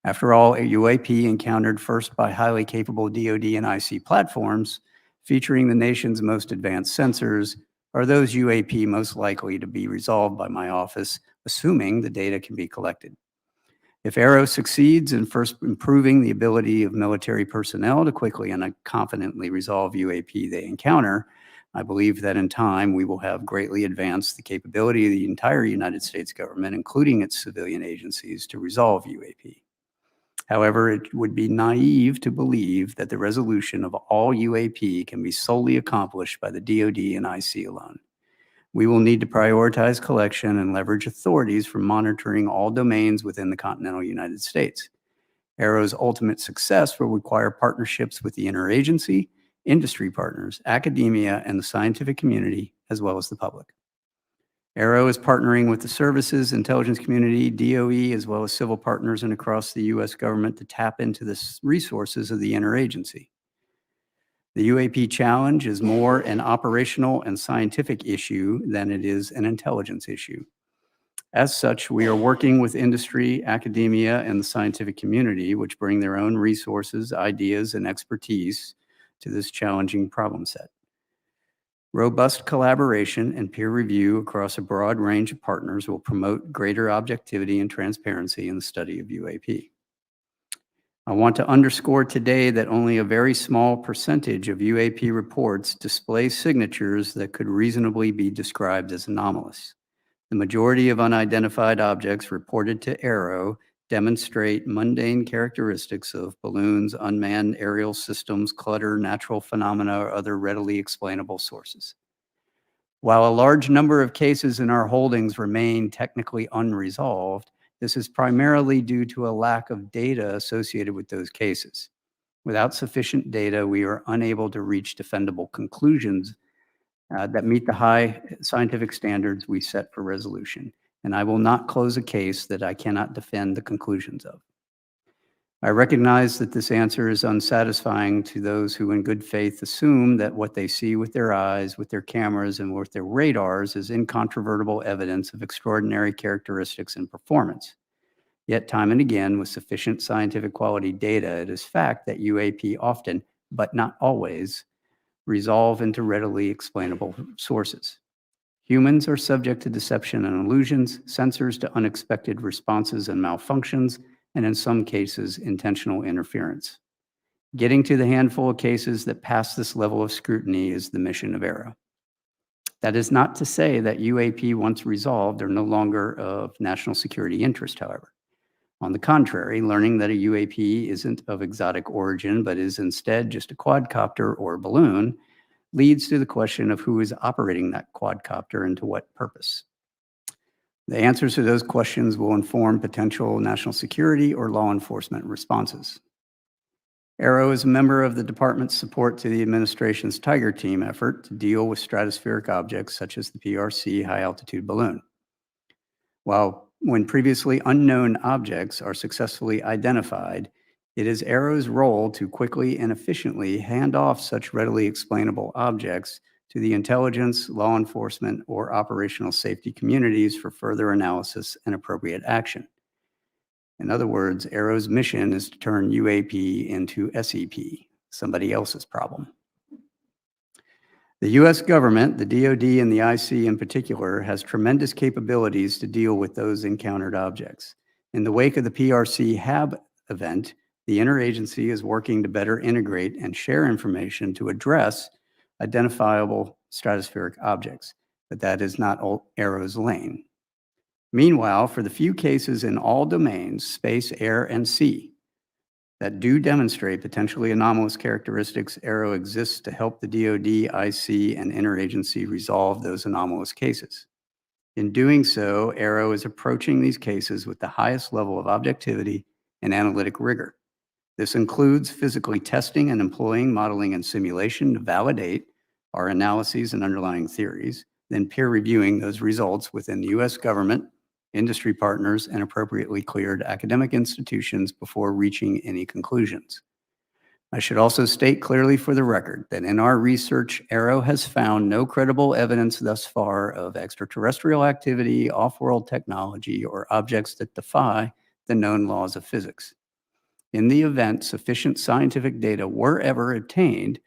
After all, a UAP encountered first by highly capable DoD and IC platforms, featuring the nation's most advanced sensors, are those UAP most likely to be resolved by my office, assuming the data can be collected. If AARO succeeds in first improving the ability of military personnel to quickly and confidently resolve UAP they encounter, I believe that in time we will have greatly advanced the capability of the entire United States government, including its civilian agencies, to resolve UAP. However, it would be naive to believe that the resolution of all UAP can be solely accomplished by the DoD and IC alone. We will need to prioritize collection and leverage authorities for monitoring all domains within the continental United States. AARO's ultimate success will require partnerships with the interagency, industry partners, academia, and the scientific community, as well as the public. AARO is partnering with the services, intelligence community, DOE, as well as civil partners and across the U.S. government to tap into the resources of the interagency. The UAP challenge is more an operational and scientific issue than it is an intelligence issue. As such, we are working with industry, academia, and the scientific community, which bring their own resources, ideas, and expertise to this challenging problem set. Robust collaboration and peer review across a broad range of partners will promote greater objectivity and transparency in the study of UAP. I want to underscore today that only a very small percentage of UAP reports display signatures that could reasonably be described as anomalous. The majority of unidentified objects reported to AARO demonstrate mundane characteristics of balloons, unmanned aerial systems, clutter, natural phenomena, or other readily explainable sources. While a large number of cases in our holdings remain technically unresolved, this is primarily due to a lack of data associated with those cases. Without sufficient data, we are unable to reach defendable conclusions that meet the high scientific standards we set for resolution, and I will not close a case that I cannot defend the conclusions of. I recognize that this answer is unsatisfying to those who in good faith assume that what they see with their eyes, with their cameras, and with their radars is incontrovertible evidence of extraordinary characteristics and performance. Yet time and again, with sufficient scientific quality data, it is fact that UAP often, but not always, resolve into readily explainable sources. Humans are subject to deception and illusions, sensors to unexpected responses and malfunctions, and in some cases, intentional interference. Getting to the handful of cases that pass this level of scrutiny is the mission of AARO. That is not to say that UAP, once resolved, are no longer of national security interest, however. On the contrary, learning that a UAP isn't of exotic origin, but is instead just a quadcopter or balloon, leads to the question of who is operating that quadcopter and to what purpose. The answers to those questions will inform potential national security or law enforcement responses. AARO is a member of the department's support to the administration's Tiger Team effort to deal with stratospheric objects such as the PRC high-altitude balloon. When previously unknown objects are successfully identified, it is AARO's role to quickly and efficiently hand off such readily explainable objects to the intelligence, law enforcement, or operational safety communities for further analysis and appropriate action. In other words, AARO's mission is to turn UAP into SEP, somebody else's problem. The U.S. government, the DoD and the IC in particular, has tremendous capabilities to deal with those encountered objects. In the wake of the PRC HAB event, the interagency is working to better integrate and share information to address identifiable stratospheric objects, but that is not AARO's lane. Meanwhile, for the few cases in all domains, space, air, and sea, that do demonstrate potentially anomalous characteristics, AARO exists to help the DoD, IC, and interagency resolve those anomalous cases. In doing so, AARO is approaching these cases with the highest level of objectivity and analytic rigor. This includes physically testing and employing modeling and simulation to validate our analyses and underlying theories, then peer reviewing those results within the U.S. government, industry partners, and appropriately cleared academic institutions before reaching any conclusions. I should also state clearly for the record that in our research, AARO has found no credible evidence thus far of extraterrestrial activity, off-world technology, or objects that defy the known laws of physics. In the event sufficient scientific data were ever obtained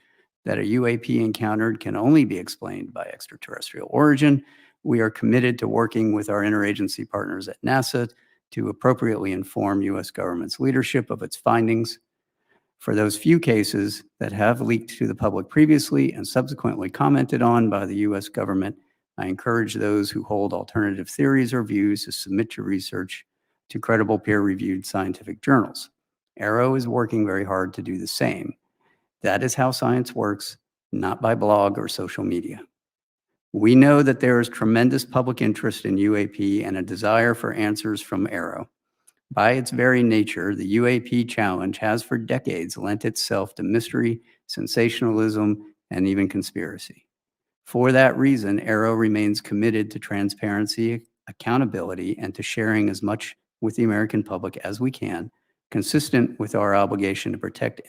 that a UAP encountered can only be explained by extraterrestrial origin, we are committed to working with our interagency partners at NASA to appropriately inform U.S. government's leadership of its findings. For those few cases that have leaked to the public previously and subsequently commented on by the U.S. government, I encourage those who hold alternative theories or views to submit your research to credible peer-reviewed scientific journals. AARO is working very hard to do the same. That is how science works, not by blog or social media. We know that there is tremendous public interest in UAP and a desire for answers from AARO. By its very nature, the UAP challenge has for decades lent itself to mystery, sensationalism, and even conspiracy. For that reason, AARO remains committed to transparency, accountability, and to sharing as much with the American public as we can, consistent with our obligation to protect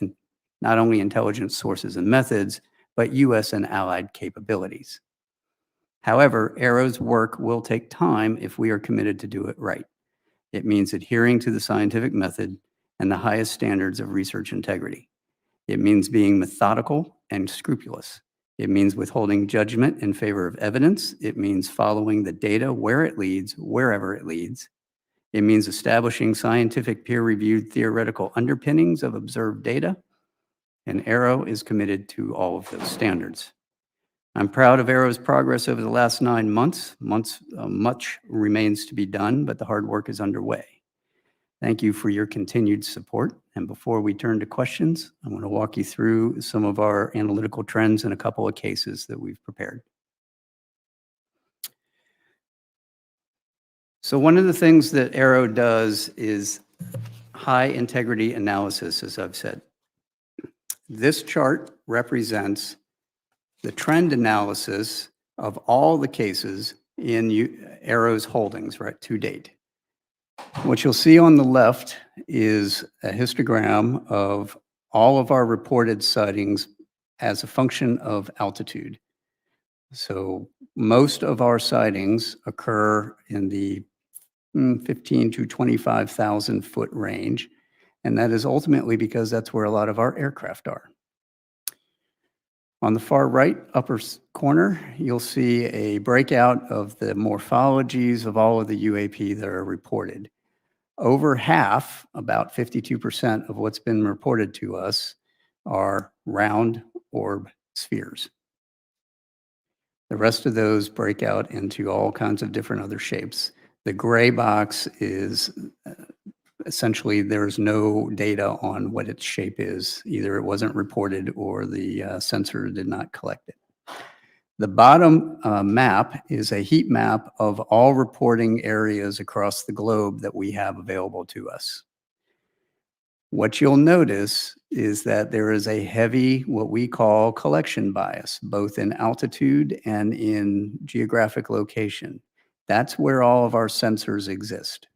not only intelligence sources and methods, but U.S. and allied capabilities. However, AARO's work will take time if we are committed to do it right. It means adhering to the scientific method and the highest standards of research integrity. It means being methodical and scrupulous. It means withholding judgment in favor of evidence. It means following the data where it leads, wherever it leads. It means establishing scientific peer-reviewed theoretical underpinnings of observed data. And AARO is committed to all of those standards. I'm proud of AARO's progress over the last 9 months. Much remains to be done, but the hard work is underway. Thank you for your continued support. And before we turn to questions, I want to walk you through some of our analytical trends in a couple of cases that we've prepared. So one of the things that AARO does is high integrity analysis, as I've said. This chart represents the trend analysis of all the cases in AARO's holdings, right, to date. What you'll see on the left is a histogram of all of our reported sightings as a function of altitude. So most of our sightings occur in the 15 to 25,000 foot range, and that is ultimately because that's where a lot of our aircraft are. On the far right upper corner, you'll see a breakout of the morphologies of all of the UAP that are reported. Over half, about 52% of what's been reported to us are round orb spheres. The rest of those break out into all kinds of different other shapes. The gray box is essentially there's no data on what its shape is. Either it wasn't reported or the sensor did not collect it. The bottom map is a heat map of all reporting areas across the globe that we have available to us. What you'll notice is that there is a heavy, what we call collection bias, both in altitude and in geographic location. That's where all of our sensors exist.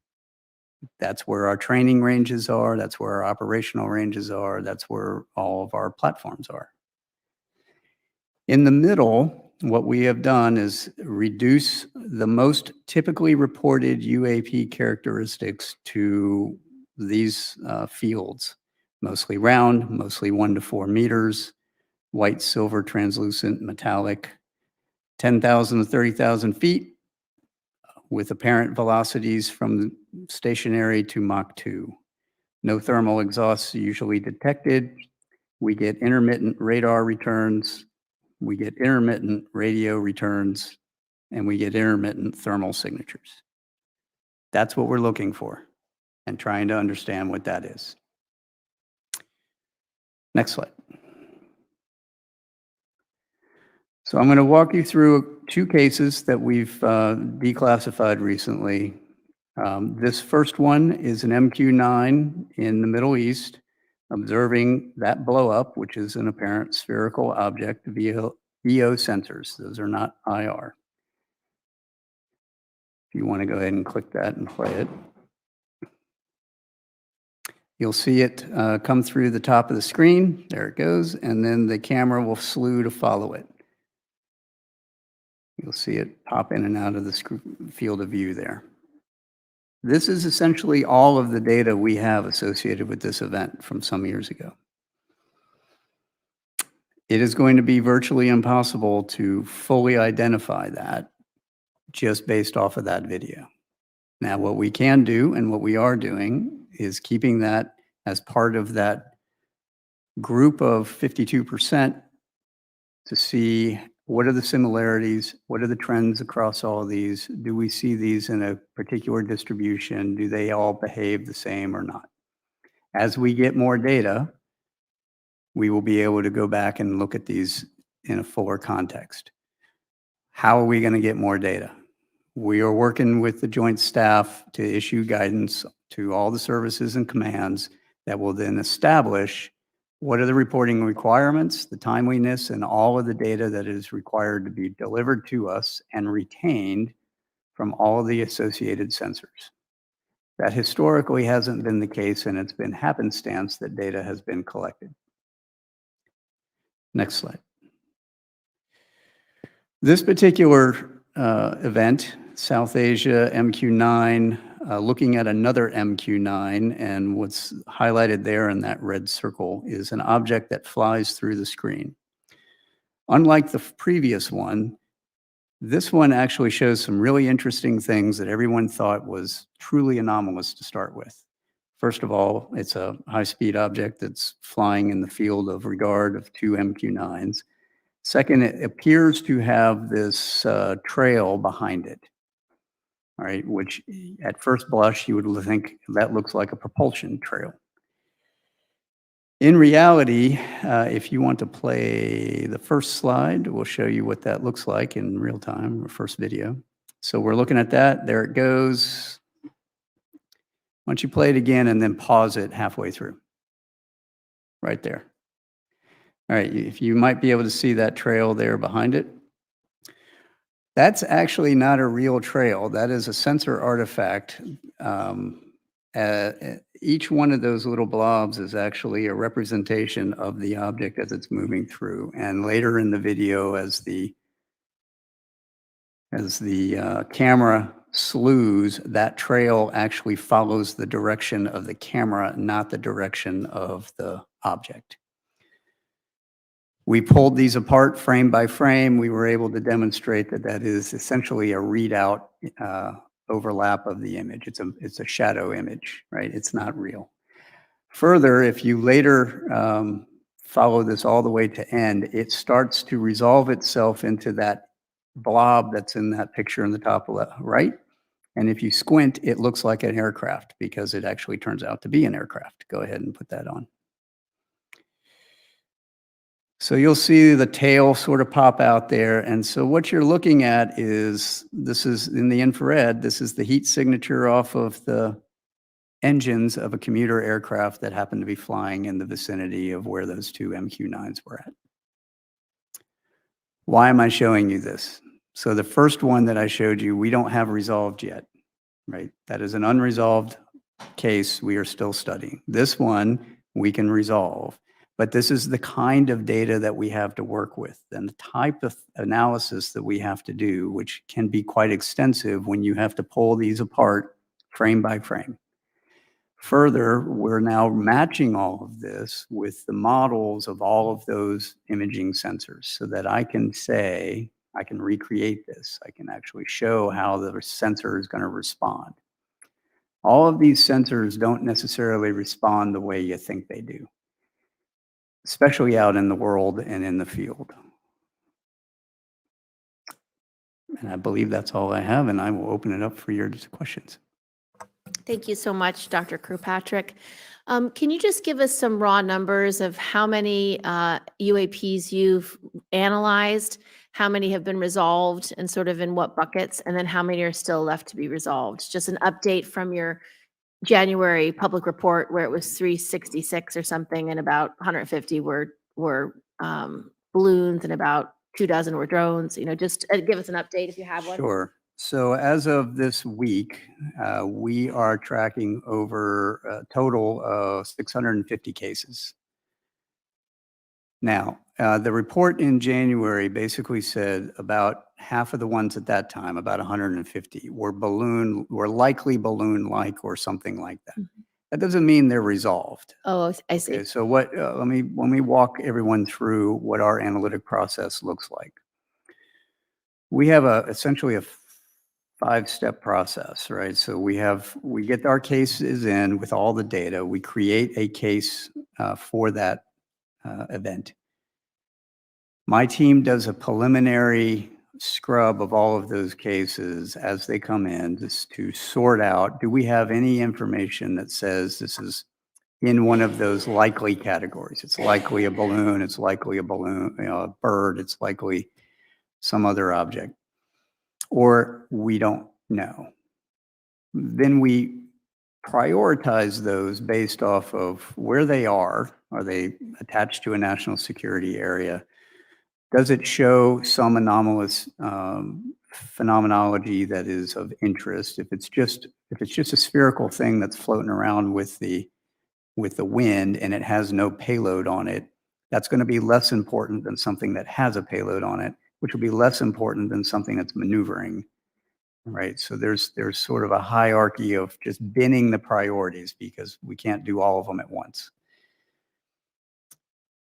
That's where our training ranges are. That's where our operational ranges are. That's where all of our platforms are. In the middle, what we have done is reduce the most typically reported UAP characteristics to these fields, mostly round, mostly 1 to 4 meters, white, silver, translucent, metallic, 10,000 to 30,000 feet, with apparent velocities from stationary to Mach 2. No thermal exhausts usually detected. We get intermittent radar returns, we get intermittent radio returns, and we get intermittent thermal signatures. That's what we're looking for and trying to understand what that is. Next slide. So I'm going to walk you through 2 cases that we've declassified recently. This first one is an MQ-9 in the Middle East, observing that blow up, which is an apparent spherical object via EO sensors. Those are not IR. If you want to go ahead and click that and play it, you'll see it come through the top of the screen. There it goes. And then the camera will slew to follow it. You'll see it pop in and out of the field of view there. This is essentially all of the data we have associated with this event from some years ago. It is going to be virtually impossible to fully identify that just based off of that video. Now, what we can do and what we are doing is keeping that as part of that group of 52% to see what are the similarities, what are the trends across all of these, do we see these in a particular distribution, do they all behave the same or not? As we get more data, we will be able to go back and look at these in a fuller context. How are we going to get more data? We are working with the Joint Staff to issue guidance to all the services and commands that will then establish what are the reporting requirements, the timeliness, and all of the data that is required to be delivered to us and retained from all of the associated sensors. That historically hasn't been the case, and it's been happenstance that data has been collected. Next slide. This particular event, South Asia MQ-9, looking at another MQ-9, and what's highlighted there in that red circle is an object that flies through the screen. Unlike the previous one, this one actually shows some really interesting things that everyone thought was truly anomalous to start with. First of all, it's a high-speed object that's flying in the field of regard of 2 MQ-9s. Second, it appears to have this trail behind it, all right, which at first blush, you would think that looks like a propulsion trail. In reality, if you want to play the first slide, we'll show you what that looks like in real time, our first video. So we're looking at that. There it goes. Why don't you play it again and then pause it halfway through? Right there. All right, if you might be able to see that trail there behind it. That's actually not a real trail. That is a sensor artifact each one of those little blobs is actually a representation of the object as it's moving through. And later in the video, as the camera slews, that trail actually follows the direction of the camera, not the direction of the object. We pulled these apart frame by frame. We were able to demonstrate that that is essentially a readout overlap of the image. It's a shadow image, right? It's not real. Further, if you later follow this all the way to end, it starts to resolve itself into that blob that's in that picture in the top left, right? And if you squint, it looks like an aircraft because it actually turns out to be an aircraft. Go ahead and put that on. So you'll see the tail sort of pop out there. And so what you're looking at is, this is in the infrared, this is the heat signature off of the engines of a commuter aircraft that happened to be flying in the vicinity of where those two MQ-9s were at. Why am I showing you this? So the first one that I showed you, we don't have resolved yet, right? That is an unresolved case we are still studying. This one we can resolve. But this is the kind of data that we have to work with and the type of analysis that we have to do, which can be quite extensive when you have to pull these apart frame by frame. Further, we're now matching all of this with the models of all of those imaging sensors so that I can say, I can recreate this. I can actually show how the sensor is going to respond. All of these sensors don't necessarily respond the way you think they do, especially out in the world and in the field. And I believe that's all I have, and I will open it up for your questions. Thank you so much, Dr. Kirkpatrick. Can you just give us some raw numbers of how many UAPs you've analyzed, how many have been resolved, and sort of in what buckets, and then how many are still left to be resolved? Just an update from your January public report where it was 366 or something, and about 150 were balloons, and about 24 were drones. You know, just give us an update if you have one. Sure. So as of this week, we are tracking over a total of 650 cases. Now, the report in January basically said about half of the ones at that time, about 150, were likely balloon-like or something like that. Mm-hmm. That doesn't mean they're resolved. Oh, I see. Okay, so what? Let me walk everyone through what our analytic process looks like. We have essentially a 5-step process, right? So we get our cases in with all the data. We create a case for that event. My team does a preliminary scrub of all of those cases as they come in, just to sort out, do we have any information that says this is in one of those likely categories? It's likely a balloon, it's likely a bird, it's likely some other object, or we don't know. Then we prioritize those based off of where they are. Are they attached to a national security area? Does it show some anomalous phenomenology that is of interest? If it's just a spherical thing that's floating around with the wind and it has no payload on it, that's going to be less important than something that has a payload on it, which will be less important than something that's maneuvering, right? So there's sort of a hierarchy of just binning the priorities because we can't do all of them at once.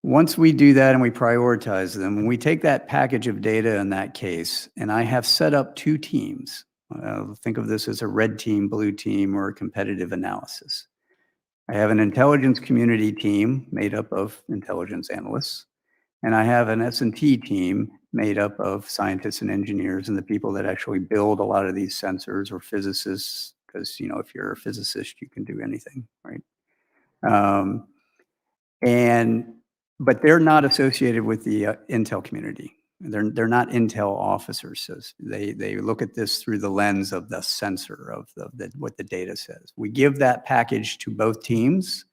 Once we do that and we prioritize them, when we take that package of data in that case, and I have set up 2 teams, think of this as a red team, blue team, or a competitive analysis. I have an intelligence community team made up of intelligence analysts, and I have an S&T team made up of scientists and engineers and the people that actually build a lot of these sensors, or physicists, because, you know, if you're a physicist, you can do anything, right? But they're not associated with the intel community. They're not intel officers. So they look at this through the lens of the sensor of what the data says. We give that package to both teams.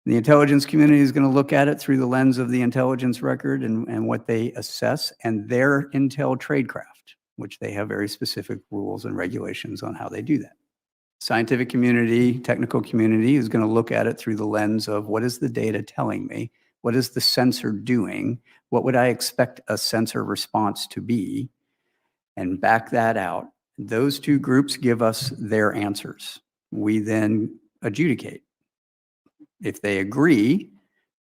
The intelligence community is going to look at it through the lens of the intelligence record and what they assess, and their intel tradecraft, which they have very specific rules and regulations on how they do that. Scientific community, technical community is going to look at it through the lens of what is the data telling me? What is the sensor doing? What would I expect a sensor response to be? And back that out. Those two groups give us their answers. We then adjudicate. If they agree,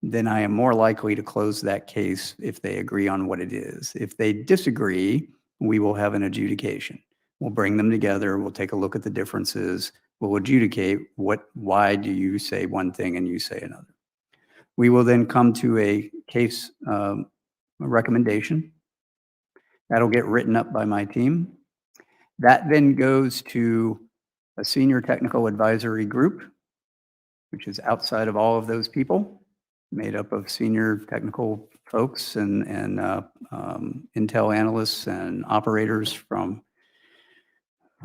then I am more likely to close that case if they agree on what it is. If they disagree, we will have an adjudication. We'll bring them together. We'll take a look at the differences. We'll adjudicate why do you say one thing and you say another. We will then come to a case recommendation. That'll get written up by my team. That then goes to a senior technical advisory group, which is outside of all of those people, made up of senior technical folks and intel analysts and operators from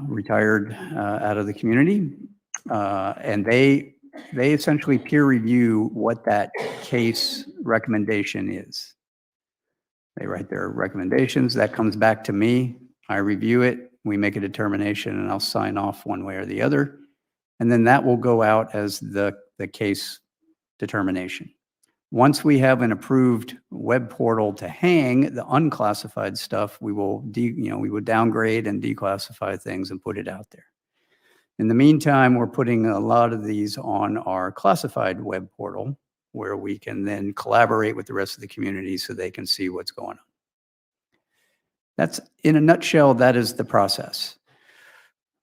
retired out of the community. And they essentially peer review what that case recommendation is. They write their recommendations. That comes back to me. I review it. We make a determination, and I'll sign off one way or the other. And then that will go out as the case determination. Once we have an approved web portal to hang the unclassified stuff, we will downgrade and declassify things and put it out there. In the meantime, we're putting a lot of these on our classified web portal, where we can then collaborate with the rest of the community so they can see what's going on. That's, in a nutshell, that is the process,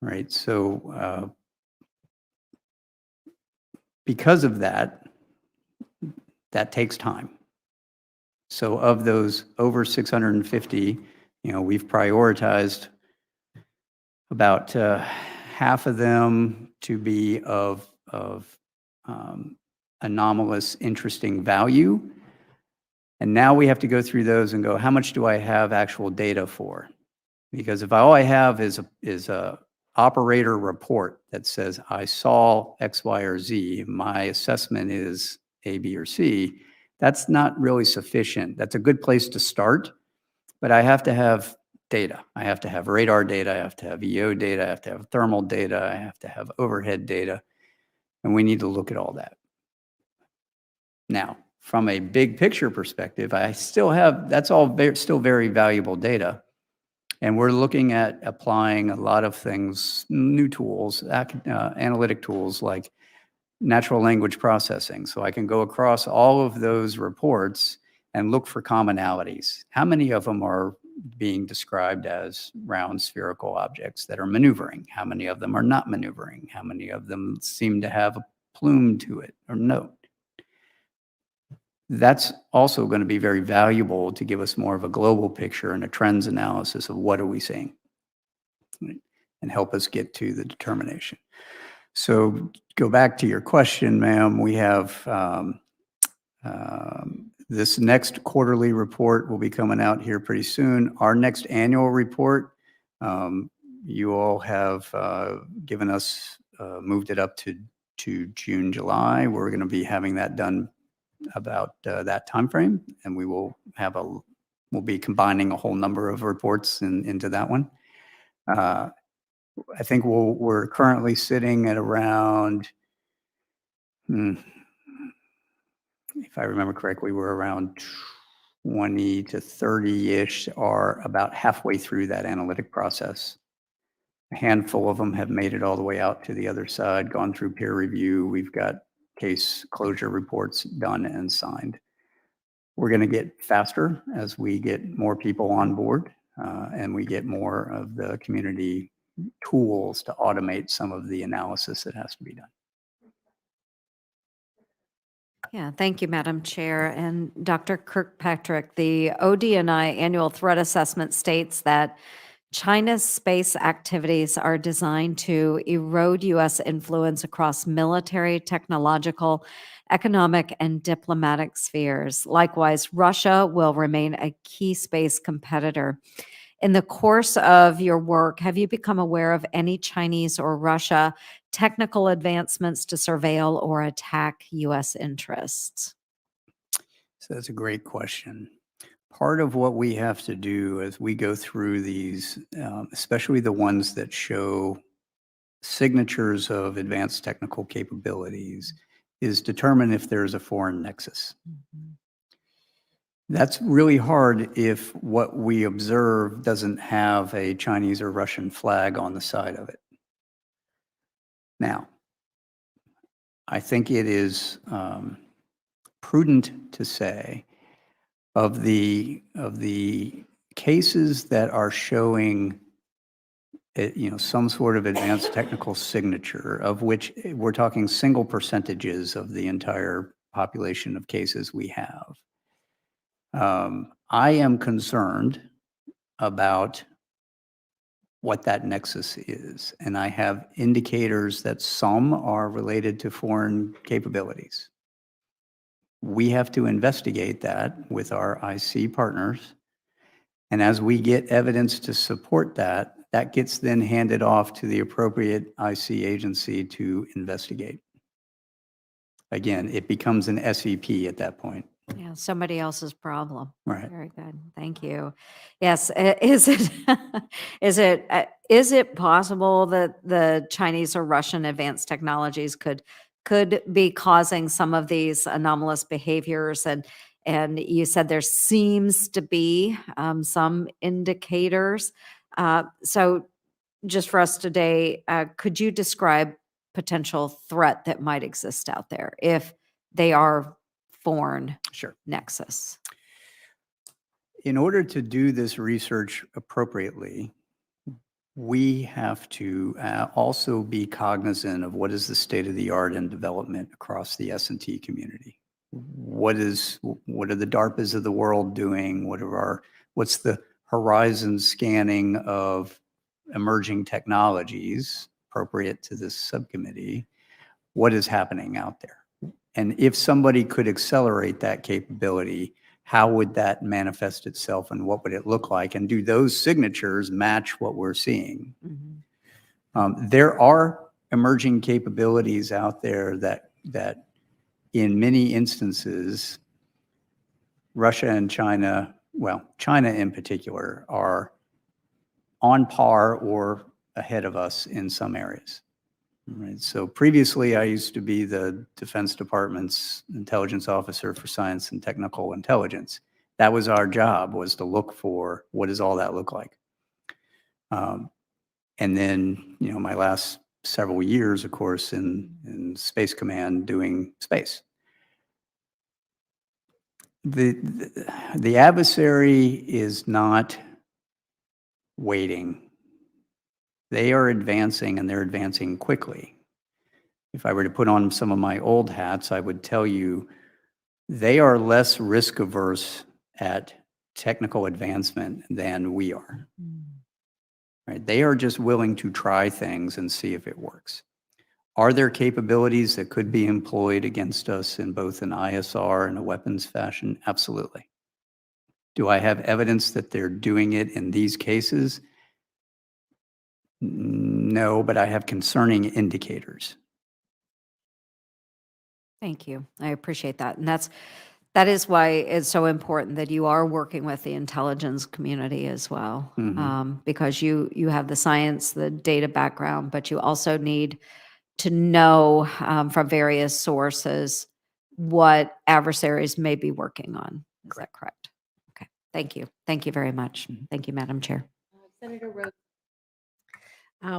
right? So because of that, that takes time. So of those over 650, we've prioritized about half of them to be of anomalous, interesting value. And now we have to go through those and go, how much do I have actual data for? Because if all I have is a operator report that says I saw X, Y, or Z, my assessment is A, B, or C, that's not really sufficient. That's a good place to start, but I have to have data. I have to have radar data. I have to have EO data. I have to have thermal data. I have to have overhead data. And we need to look at all that. Now, from a big picture perspective, I still have, that's all still very valuable data. And we're looking at applying a lot of things, new tools, analytic tools like natural language processing. So I can go across all of those reports and look for commonalities. How many of them are being described as round spherical objects that are maneuvering? How many of them are not maneuvering? How many of them seem to have a plume to it or no? That's also going to be very valuable to give us more of a global picture and a trends analysis of what are we seeing, and help us get to the determination. So go back to your question, ma'am. We have this next quarterly report will be coming out here pretty soon. Our next annual report, you all have given us, moved it up to June, July. We're going to be having that done about that time frame, and we will have we'll be combining a whole number of reports into that one. I think we're currently sitting at around, if I remember correctly, we're around 20 to 30-ish are about halfway through that analytic process. A handful of them have made it all the way out to the other side, gone through peer review. We've got case closure reports done and signed. We're going to get faster as we get more people on board and we get more of the community tools to automate some of the analysis that has to be done. Yeah, thank you, Madam Chair. And Dr. Kirkpatrick, the ODNI annual threat assessment states that China's space activities are designed to erode U.S. influence across military, technological, economic, and diplomatic spheres. Likewise, Russia will remain a key space competitor. In the course of your work, have you become aware of any Chinese or Russia technical advancements to surveil or attack U.S. interests? So that's a great question. Part of what we have to do as we go through these, especially the ones that show signatures of advanced technical capabilities is determine if there's a foreign nexus. That's really hard if what we observe doesn't have a Chinese or Russian flag on the side of it. Now, I think it is prudent to say of the cases that are showing some sort of advanced technical signature, of which we're talking single percentages of the entire population of cases we have. I am concerned about what that nexus is, and I have indicators that some are related to foreign capabilities. We have to investigate that with our IC partners, and as we get evidence to support that, that gets then handed off to the appropriate IC agency to investigate. Again, it becomes an SEP at that point. Yeah, somebody else's problem. Right. Very good. Thank you. Yes. Is it is it possible that the Chinese or Russian advanced technologies could be causing some of these anomalous behaviors? And you said there seems to be some indicators. So just for us today, could you describe potential threat that might exist out there if they are foreign Sure. nexus? In order to do this research appropriately, we have to also be cognizant of what is the state of the art in development across the S&T community. What are the DARPAs of the world doing? What's the horizon scanning of emerging technologies appropriate to this subcommittee? What is happening out there? And if somebody could accelerate that capability, how would that manifest itself and what would it look like? And do those signatures match what we're seeing? Mm-hmm. There are emerging capabilities out there that in many instances, Russia and China, well, China in particular, are on par or ahead of us in some areas. Right. So previously, I used to be the Defense Department's intelligence officer for science and technical intelligence. That was our job, was to look for what does all that look like. And then, my last several years, of course, in Space Command doing space. The adversary is not waiting. They are advancing, and they're advancing quickly. If I were to put on some of my old hats, I would tell you they are less risk averse at technical advancement than we are. Right? They are just willing to try things and see if it works. Are there capabilities that could be employed against us in both an ISR and a weapons fashion? Absolutely. Do I have evidence that they're doing it in these cases? No, but I have concerning indicators. Thank you. I appreciate that. And that is why it's so important that you are working with the intelligence community as well, because you have the science, the data background, but you also need to know from various sources what adversaries may be working on. Is that correct? Okay. Thank you. Thank you very much. Thank you, Madam Chair. Senator Rosen.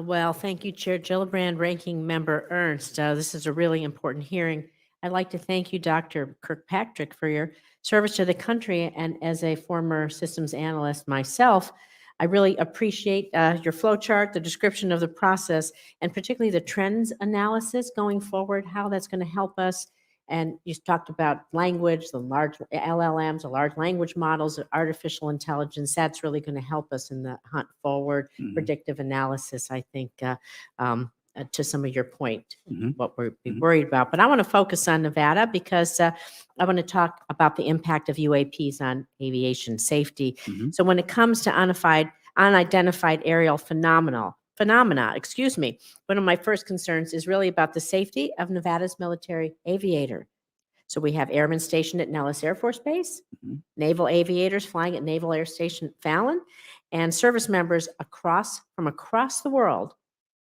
Well, thank you, Chair Gillibrand, Ranking Member Ernst. This is a really important hearing. I'd like to thank you, Dr. Kirkpatrick, for your service to the country. And as a former systems analyst myself, I really appreciate your flow chart, the description of the process, and particularly the trends analysis going forward, how that's going to help us. And you talked about language, the large LLMs, the large language models, artificial intelligence. That's really going to help us in the hunt forward. Predictive analysis, I think, to some of your point, what we're worried about. But I want to focus on Nevada because I want to talk about the impact of UAPs on aviation safety. So when it comes to unidentified aerial phenomena, one of my first concerns is really about the safety of Nevada's military aviator. So we have airmen stationed at Nellis Air Force Base, naval aviators flying at Naval Air Station Fallon, and service members from across the world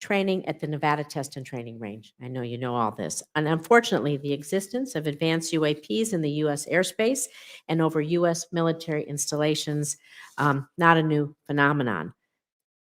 training at the Nevada Test and Training Range. I know you know all this. And unfortunately, the existence of advanced UAPs in the U.S. airspace and over U.S. military installations, not a new phenomenon.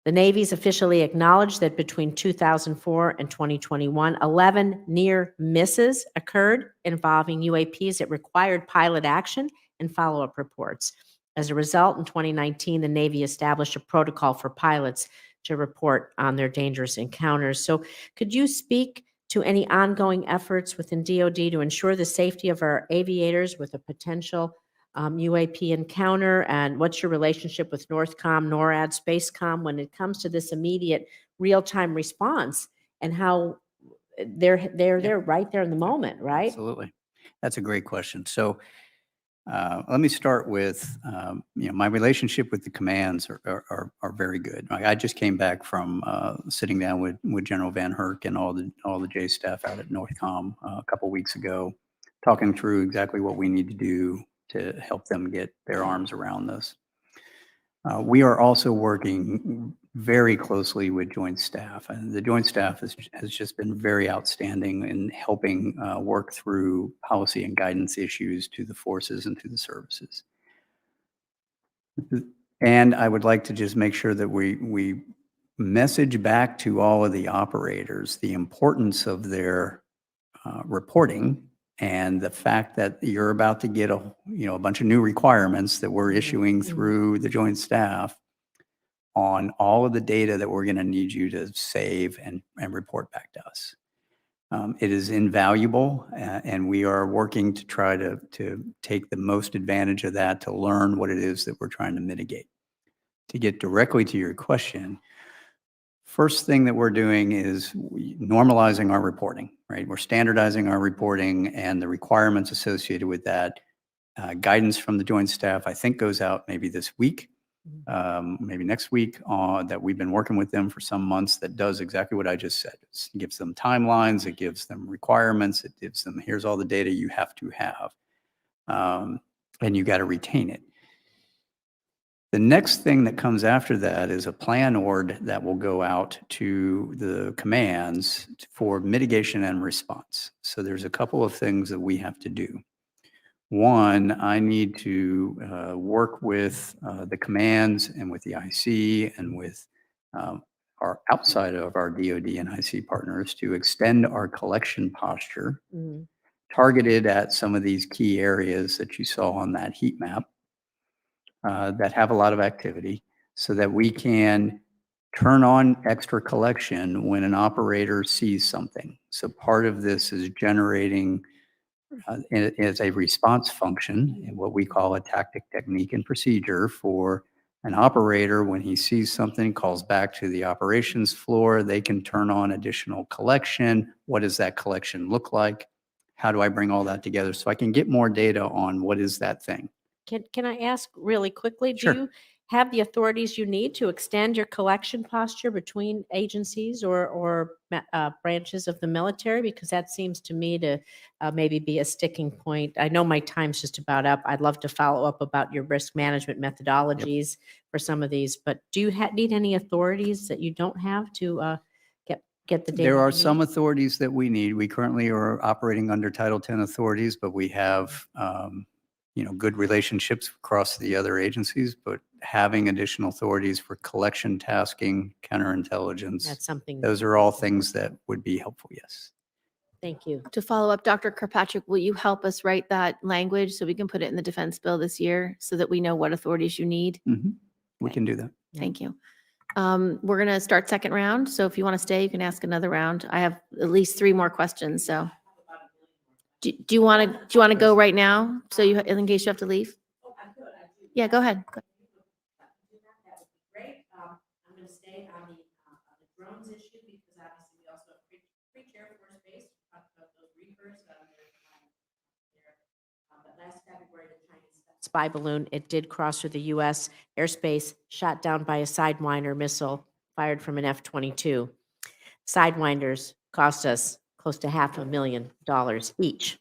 The Navy's officially acknowledged that between 2004 and 2021, 11 near misses occurred involving UAPs that required pilot action and follow-up reports. As a result, in 2019, the Navy established a protocol for pilots to report on their dangerous encounters. So could you speak to any ongoing efforts within DoD to ensure the safety of our aviators with a potential UAP encounter, and what's your relationship with Northcom, NORAD, Spacecom when it comes to this immediate real-time response, and how they're right there in the moment, right? Absolutely. That's a great question. So let me start with, my relationship with the commands are very good. I just came back from sitting down with General Van Herk and all the J staff out at Northcom a couple weeks ago, talking through exactly what we need to do to help them get their arms around this. We are also working very closely with Joint Staff, and the Joint Staff has just been very outstanding in helping work through policy and guidance issues to the forces and to the services. And I would like to just make sure that we message back to all of the operators the importance of their reporting, and the fact that you're about to get a bunch of new requirements that we're issuing through the Joint Staff on all of the data that we're going to need you to save and report back to us. It is invaluable, and we are working to try to take the most advantage of that to learn what it is that we're trying to mitigate. To get directly to your question, first thing that we're doing is normalizing our reporting, right? We're standardizing our reporting and the requirements associated with that. Guidance from the Joint Staff, I think, goes out maybe this week, maybe next week, that we've been working with them for some months, that does exactly what I just said. It gives them timelines, it gives them requirements, it gives them, here's all the data you have to have, and you got to retain it. The next thing that comes after that is a plan order that will go out to the commands for mitigation and response. So there's a couple of things that we have to do. One, I need to work with the commands and with the IC and with our outside of our DoD and IC partners to extend our collection posture targeted at some of these key areas that you saw on that heat map. That have a lot of activity, so that we can turn on extra collection when an operator sees something. So part of this is generating as a response function, in what we call a tactic, technique, and procedure for an operator. When he sees something, calls back to the operations floor, they can turn on additional collection. What does that collection look like? How do I bring all that together so I can get more data on what is that thing? Can I ask really quickly, Sure. do you have the authorities you need to extend your collection posture between agencies or branches of the military? Because that seems to me to maybe be a sticking point. I know my time's just about up. I'd love to follow up about your risk management methodologies for some of these, but do you need any authorities that you don't have to get the data? There are you some need? authorities that we need. We currently are operating under Title 10 authorities, but we have good relationships across the other agencies, but having additional authorities for collection, tasking, counterintelligence, That's something. those are all things that would be helpful, yes. Thank you. To follow up, Dr. Kirkpatrick, will you help us write that language so we can put it in the defense bill this year so that we know what authorities you need? We can do that. Yeah. Thank you. We're going to start second round. So if you want to stay, you can ask another round. I have at least 3 more questions. So do you want to go right now? So in case you have to leave? Yeah, go ahead. Great. I'm going to stay on the drones issue because obviously we also have Creech Air Force Base. We talked about those reapers. But last February, the Chinese spy balloon, it did cross through the U.S. airspace, shot down by a Sidewinder missile fired from an F-22. Sidewinders cost us close to $500,000 each.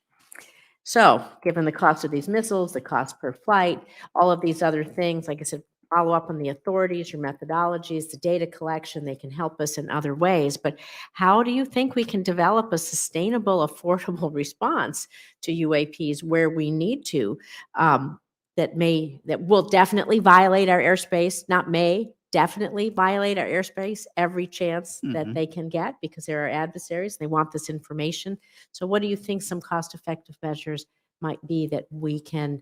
So given the cost of these missiles, the cost per flight, all of these other things, like I said, follow up on the authorities, your methodologies, the data collection. They can help us in other ways. But how do you think we can develop a sustainable, affordable response to UAPs where we need to? That will definitely violate our airspace, not may, definitely violate our airspace every chance that they can get, because there are adversaries. They want this information. So what do you think some cost-effective measures might be that we can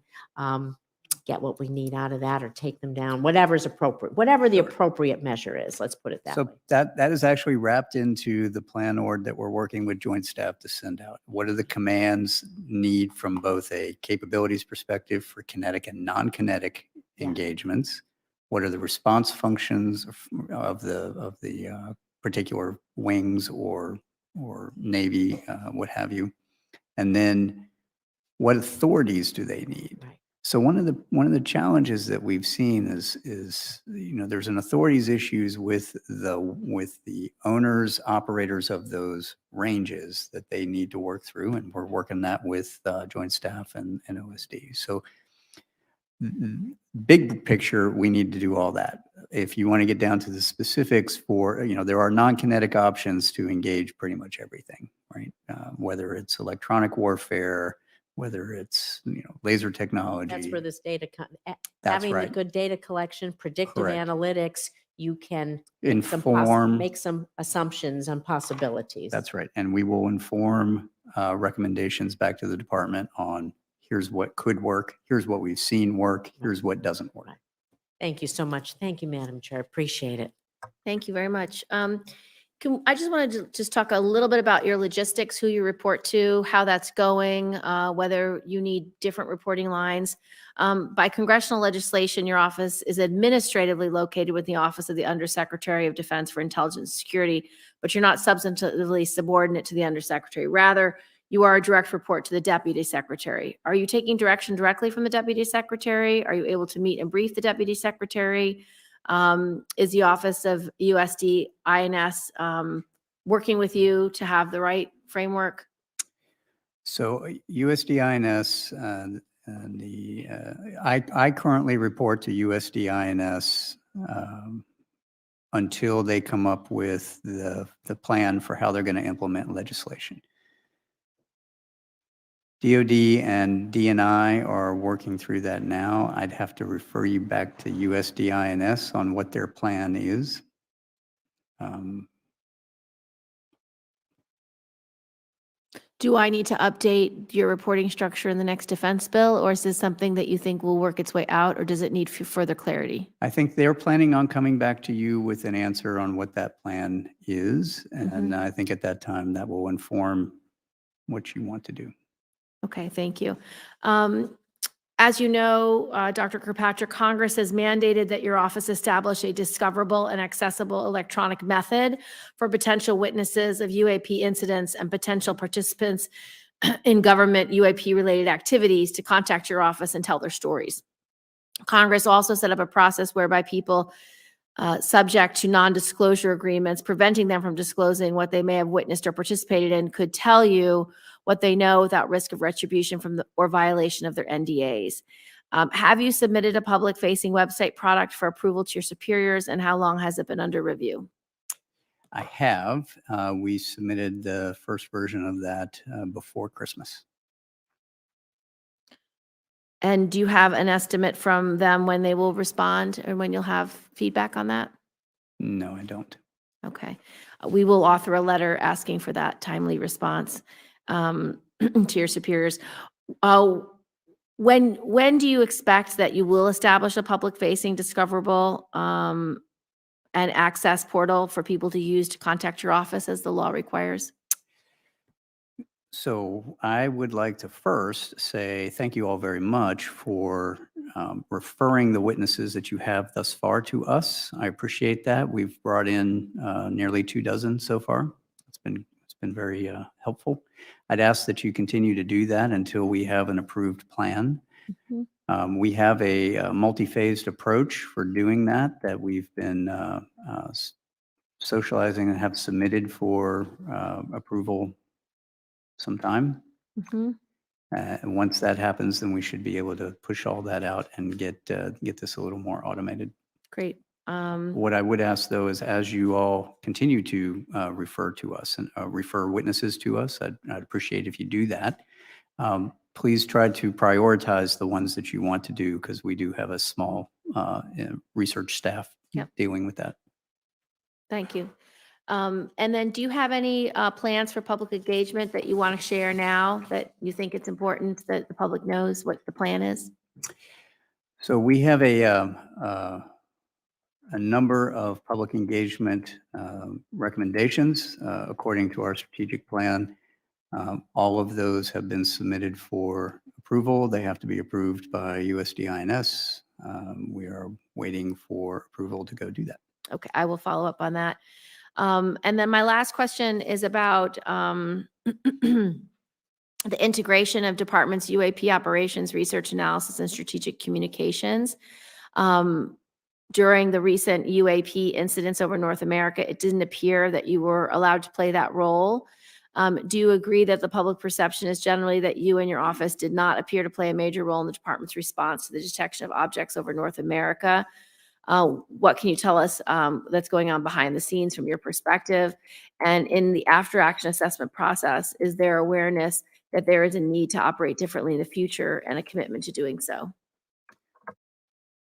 get what we need out of that, or take them down, whatever is appropriate, whatever the appropriate measure is, let's put it that way. So that is actually wrapped into the plan org that we're working with Joint Staff to send out. What do the commands need from both a capabilities perspective for kinetic and non-kinetic engagements? What are the response functions of the particular wings or Navy, what have you? And then what authorities do they need? Right. So one of the challenges that we've seen is there's an authorities issues with the owners, operators of those ranges that they need to work through, and we're working that with Joint Staff and OSD. So big picture, we need to do all that. If you want to get down to the specifics there are non-kinetic options to engage pretty much everything, right? Whether it's electronic warfare, whether it's laser technology. That's where this data, That's having right. the good data collection, predictive Correct. analytics, you can Inform. make some assumptions on possibilities. That's right. And we will inform recommendations back to the department on here's what could work, here's what we've seen work, here's what doesn't work. Thank you so much. Thank you, Madam Chair. Appreciate it. Thank you very much. I just wanted to just talk a little bit about your logistics, who you report to, how that's going, whether you need different reporting lines. By congressional legislation, your office is administratively located with the Office of the Undersecretary of Defense for Intelligence and Security, but you're not substantively subordinate to the Undersecretary. Rather, you are a direct report to the Deputy Secretary. Are you taking direction directly from the Deputy Secretary? Are you able to meet and brief the Deputy Secretary? Is the Office of USD INS working with you to have the right framework? So USD INS, I currently report to USD INS until they come up with the plan for how they're going to implement legislation. DOD and DNI are working through that now. I'd have to refer you back to USD INS on what their plan is. Do I need to update your reporting structure in the next defense bill, or is this something that you think will work its way out, or does it need further clarity? I think they're planning on coming back to you with an answer on what that plan is. And I think at that time that will inform what you want to do. Okay, thank you. As you know, Dr. Kirkpatrick, Congress has mandated that your office establish a discoverable and accessible electronic method for potential witnesses of UAP incidents and potential participants in government UAP-related activities to contact your office and tell their stories. Congress also set up a process whereby people subject to non-disclosure agreements, preventing them from disclosing what they may have witnessed or participated in, could tell you what they know without risk of retribution or violation of their NDAs. Have you submitted a public-facing website product for approval to your superiors, and how long has it been under review? I have. We submitted the first version of that before Christmas. And do you have an estimate from them when they will respond and when you'll have feedback on that? No, I don't. Okay. We will author a letter asking for that timely response to your superiors. When do you expect that you will establish a public-facing discoverable and access portal for people to use to contact your office as the law requires? So I would like to first say thank you all very much for referring the witnesses that you have thus far to us. I appreciate that. We've brought in nearly 24 so far. It's been very helpful. I'd ask that you continue to do that until we have an approved plan. We have a multi-phased approach for doing that we've been socializing and have submitted for approval sometime. Once that happens, then we should be able to push all that out and get this a little more automated. Great. What I would ask, though, is as you all continue to refer to us and refer witnesses to us, I'd appreciate if you do that. Please try to prioritize the ones that you want to do, because we do have a small research staff Yep. dealing with that. Thank you. And then do you have any plans for public engagement that you want to share now that you think it's important that the public knows what the plan is? So we have a number of public engagement recommendations according to our strategic plan. All of those have been submitted for approval. They have to be approved by USDINS. We are waiting for approval to go do that. Okay, I will follow up on that. And then my last question is about the integration of departments, UAP operations, research analysis, and strategic communications. During the recent UAP incidents over North America, it didn't appear that you were allowed to play that role. Do you agree that the public perception is generally that you and your office did not appear to play a major role in the department's response to the detection of objects over North America? What can you tell us that's going on behind the scenes from your perspective? And in the after action assessment process, is there awareness that there is a need to operate differently in the future and a commitment to doing so?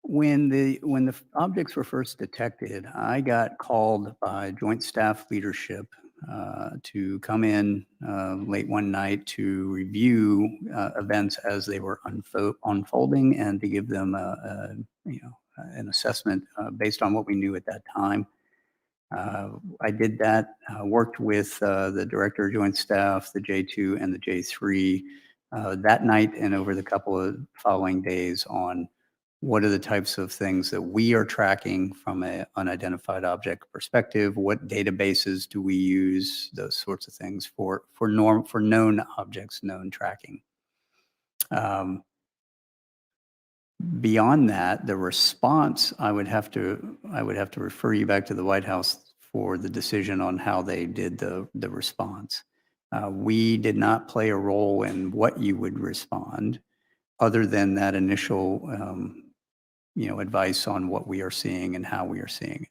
When the objects were first detected, I got called by Joint Staff Leadership to come in late one night to review events as they were unfolding and to give them an assessment based on what we knew at that time. I did that, worked with the Director of Joint Staff, the J2 and the J3 that night and over the couple of following days on what are the types of things that we are tracking from an unidentified object perspective, what databases do we use, those sorts of things for known objects, known tracking. Beyond that, the response, I would have to refer you back to the White House for the decision on how they did the response. We did not play a role in what you would respond, other than that initial, advice on what we are seeing and how we are seeing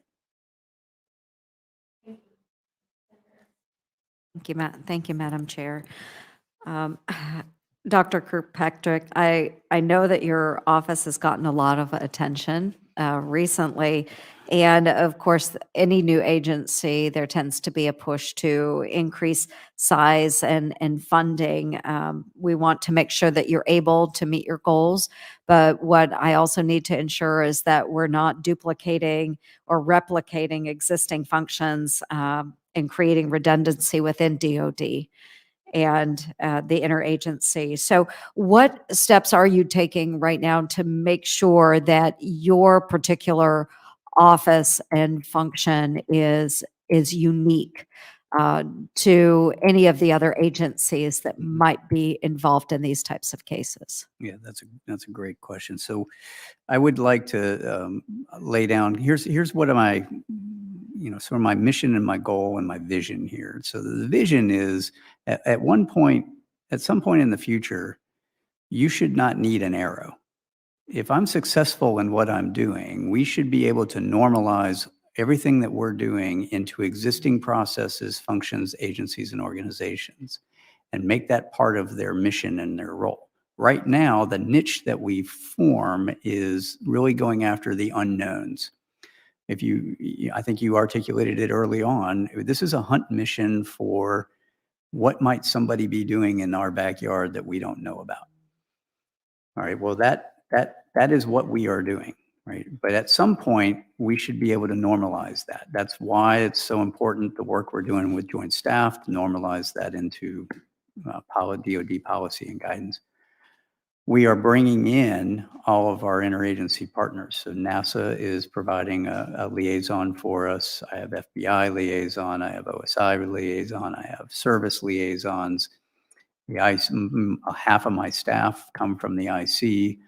it. Thank you, Madam Chair. Dr. Kirkpatrick, I know that your office has gotten a lot of attention recently. And of course, any new agency, there tends to be a push to increase size and funding. We want to make sure that you're able to meet your goals. But what I also need to ensure is that we're not duplicating or replicating existing functions and creating redundancy within DoD and the interagency. So what steps are you taking right now to make sure that your particular office and function is unique to any of the other agencies that might be involved in these types of cases? Yeah, that's a great question. So I would like to lay down, here's what am I, sort of my mission and my goal and my vision here. So the vision is at some point in the future, you should not need an AARO. If I'm successful in what I'm doing, we should be able to normalize everything that we're doing into existing processes, functions, agencies, and organizations, and make that part of their mission and their role. Right now, the niche that we form is really going after the unknowns. I think you articulated it early on, this is a hunt mission for what might somebody be doing in our backyard that we don't know about. All right, well, that is what we are doing, right? But at some point, we should be able to normalize that. That's why it's so important, the work we're doing with Joint Staff, to normalize that into DoD policy and guidance. We are bringing in all of our interagency partners. So NASA is providing a liaison for us. I have FBI liaison, I have OSI liaison, I have service liaisons. Half of my staff come from the IC.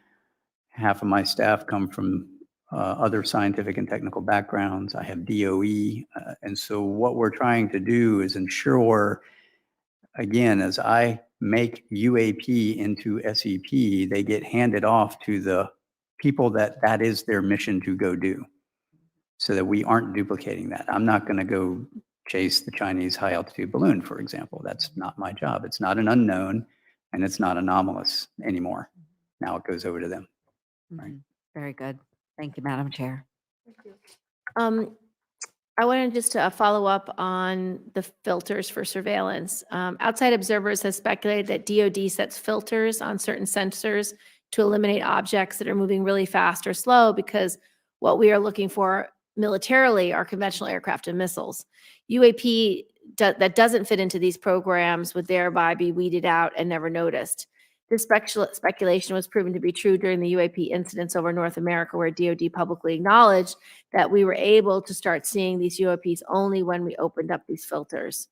Half of my staff come from other scientific and technical backgrounds. I have DOE. And so what we're trying to do is ensure, again, as I make UAP into SEP, they get handed off to the people that is their mission to go do. so that we aren't duplicating that. I'm not going to go chase the Chinese high altitude balloon, for example. That's not my job. It's not an unknown and it's not anomalous anymore. Now it goes over to them. Right. Very good. Thank you, Madam Chair. I wanted just to follow up on the filters for surveillance. Outside observers have speculated that DoD sets filters on certain sensors to eliminate objects that are moving really fast or slow, because what we are looking for militarily are conventional aircraft and missiles. UAP that doesn't fit into these programs would thereby be weeded out and never noticed. This speculation was proven to be true during the UAP incidents over North America, where DoD publicly acknowledged that we were able to start seeing these UAPs only when we opened up these filters.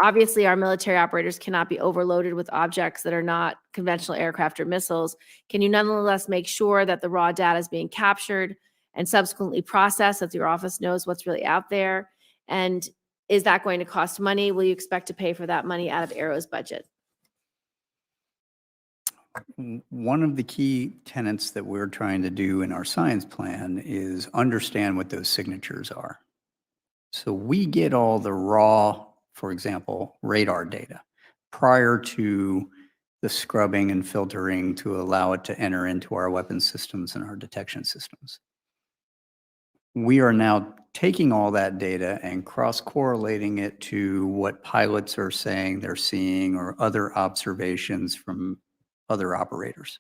Obviously, our military operators cannot be overloaded with objects that are not conventional aircraft or missiles. Can you nonetheless make sure that the raw data is being captured and subsequently processed, so that your office knows what's really out there? And is that going to cost money? Will you expect to pay for that money out of AARO's budget? One of the key tenets that we're trying to do in our science plan is understand what those signatures are. So we get all the raw, for example, radar data prior to the scrubbing and filtering to allow it to enter into our weapon systems and our detection systems. We are now taking all that data and cross-correlating it to what pilots are saying they're seeing or other observations from other operators.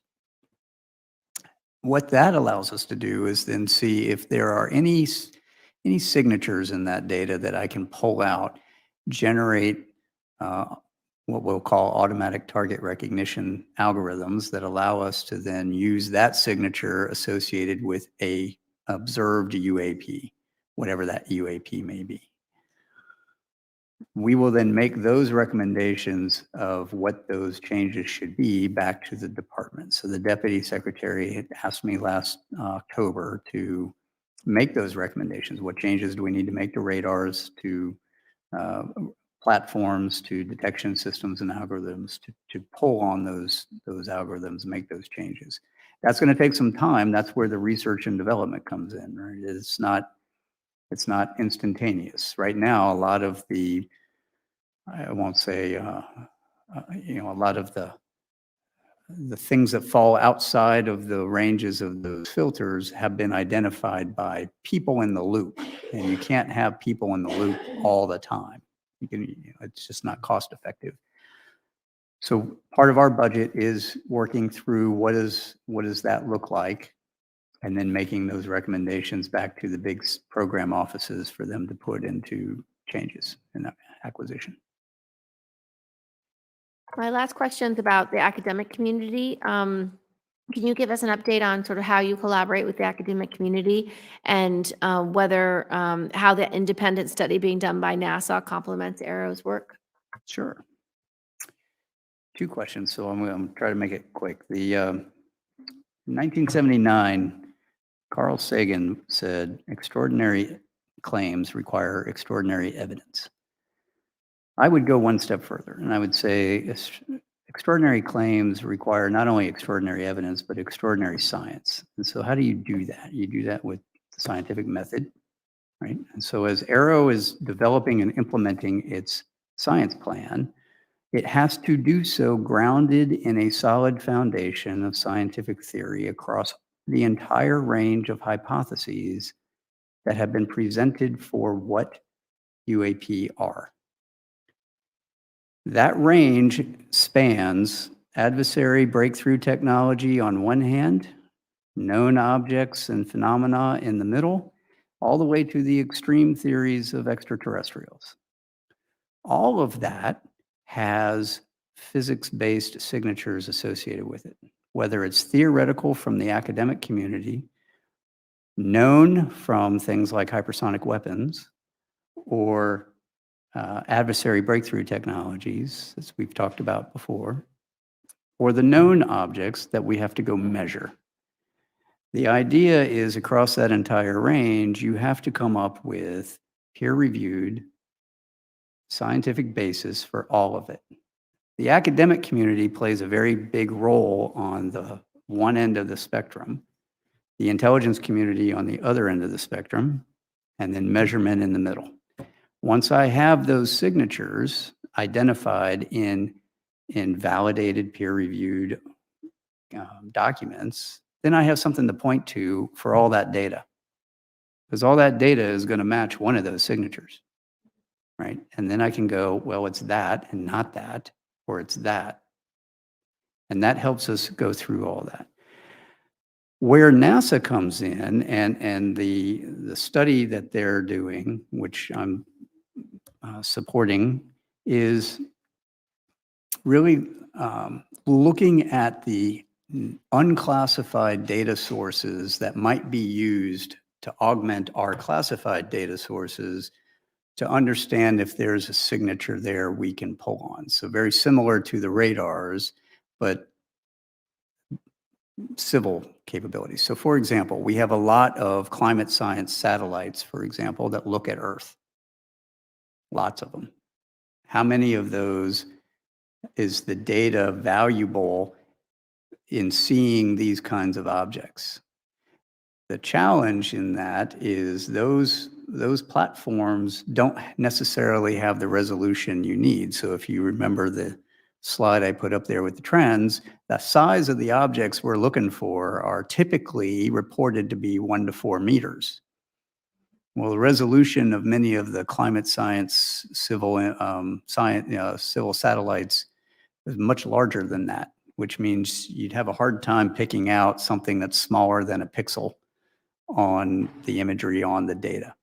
What that allows us to do is then see if there are any signatures in that data that I can pull out, generate what we'll call automatic target recognition algorithms that allow us to then use that signature associated with a observed UAP, whatever that UAP may be. We will then make those recommendations of what those changes should be back to the department. So the deputy secretary had asked me last October to make those recommendations. What changes do we need to make to radars, to platforms, to detection systems and algorithms to pull on those algorithms and make those changes? That's going to take some time. That's where the research and development comes in, right? It's not instantaneous. Right now, a lot of the, I won't say, a lot of the things that fall outside of the ranges of those filters have been identified by people in the loop, and you can't have people in the loop all the time. It's just not cost effective. So part of our budget is working through what does that look like, and then making those recommendations back to the big program offices for them to put into changes in that acquisition. My last question is about the academic community. Can you give us an update on sort of how you collaborate with the academic community, and whether how the independent study being done by NASA complements AARO's work? Sure. Two questions, so I'm going to try to make it quick. The 1979, Carl Sagan said, extraordinary claims require extraordinary evidence. I would go one step further, and I would say extraordinary claims require not only extraordinary evidence, but extraordinary science. And so how do you do that? You do that with the scientific method, right? And so as AARO is developing and implementing its science plan, it has to do so grounded in a solid foundation of scientific theory across the entire range of hypotheses that have been presented for what UAP are. That range spans adversary breakthrough technology on one hand, known objects and phenomena in the middle, all the way to the extreme theories of extraterrestrials. All of that has physics-based signatures associated with it, whether it's theoretical from the academic community, known from things like hypersonic weapons, or adversary breakthrough technologies, as we've talked about before, or the known objects that we have to go measure. The idea is across that entire range, you have to come up with peer-reviewed scientific basis for all of it. The academic community plays a very big role on the one end of the spectrum. the intelligence community on the other end of the spectrum, and then measurement in the middle. Once I have those signatures identified in validated, peer-reviewed documents, then I have something to point to for all that data. Because all that data is going to match one of those signatures, right? And then I can go, well, it's that and not that, or it's that. And that helps us go through all that. Where NASA comes in and the study that they're doing, which I'm supporting, is really looking at the unclassified data sources that might be used to augment our classified data sources to understand if there's a signature there we can pull on. So very similar to the radars, but civil capabilities. So for example, we have a lot of climate science satellites, for example, that look at Earth. Lots of them. How many of those is the data valuable in seeing these kinds of objects? The challenge in that is those platforms don't necessarily have the resolution you need. So if you remember the slide I put up there with the trends, the size of the objects we're looking for are typically reported to be 1 to 4 meters. Well, the resolution of many of the climate science civil satellites is much larger than that, which means you'd have a hard time picking out something that's smaller than a pixel on the imagery on the data.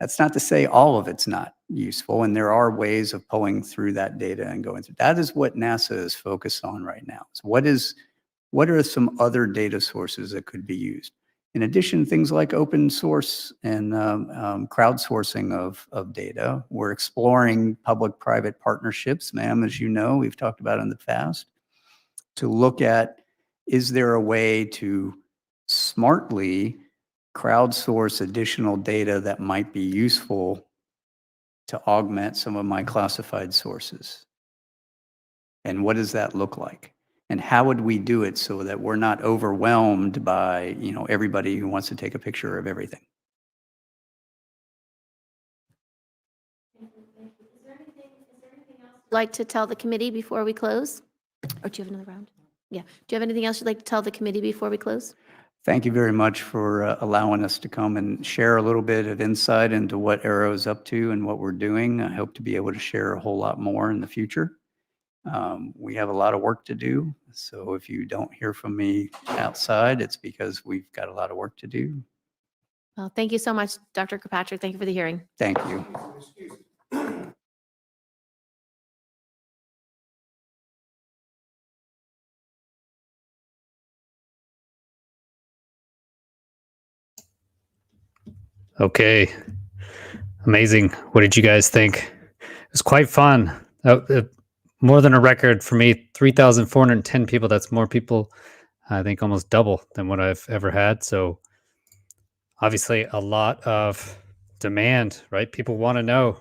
That's not to say all of it's not useful, and there are ways of pulling through that data and going through. That is what NASA is focused on right now. So what are some other data sources that could be used? In addition, things like open source and crowdsourcing of data. We're exploring public-private partnerships, ma'am, as you know, we've talked about in the past, to look at, is there a way to smartly crowdsource additional data that might be useful to augment some of my classified sources? And what does that look like? And how would we do it so that we're not overwhelmed by, everybody who wants to take a picture of everything? Like to tell the committee before we close? Or do you have another round? Yeah. Do you have anything else you'd like to tell the committee before we close? Thank you very much for allowing us to come and share a little bit of insight into what AARO is up to and what we're doing. I hope to be able to share a whole lot more in the future. We have a lot of work to do. So if you don't hear from me outside, it's because we've got a lot of work to do. Well, thank you so much, Dr. Kirkpatrick. Thank you for the hearing. Thank you. Okay. Amazing. What did you guys think? It was quite fun. More than a record for me, 3,410 people. That's more people, I think almost double than what I've ever had. So obviously a lot of demand, right? People want to know.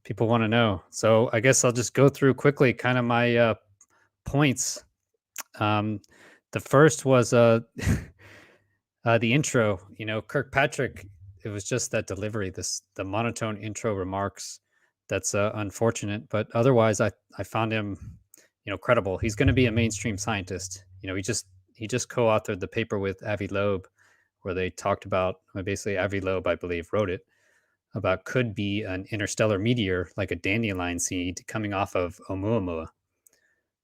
People want to know. So I guess I'll just go through quickly kind of my points. The first was the intro. Kirkpatrick, it was just that delivery, the monotone intro remarks. That's unfortunate, but otherwise I found him, credible. He's going to be a mainstream scientist. He just co-authored the paper with Avi Loeb, where they talked about, basically Avi Loeb, I believe, wrote it, about could be an interstellar meteor, like a dandelion seed coming off of Oumuamua.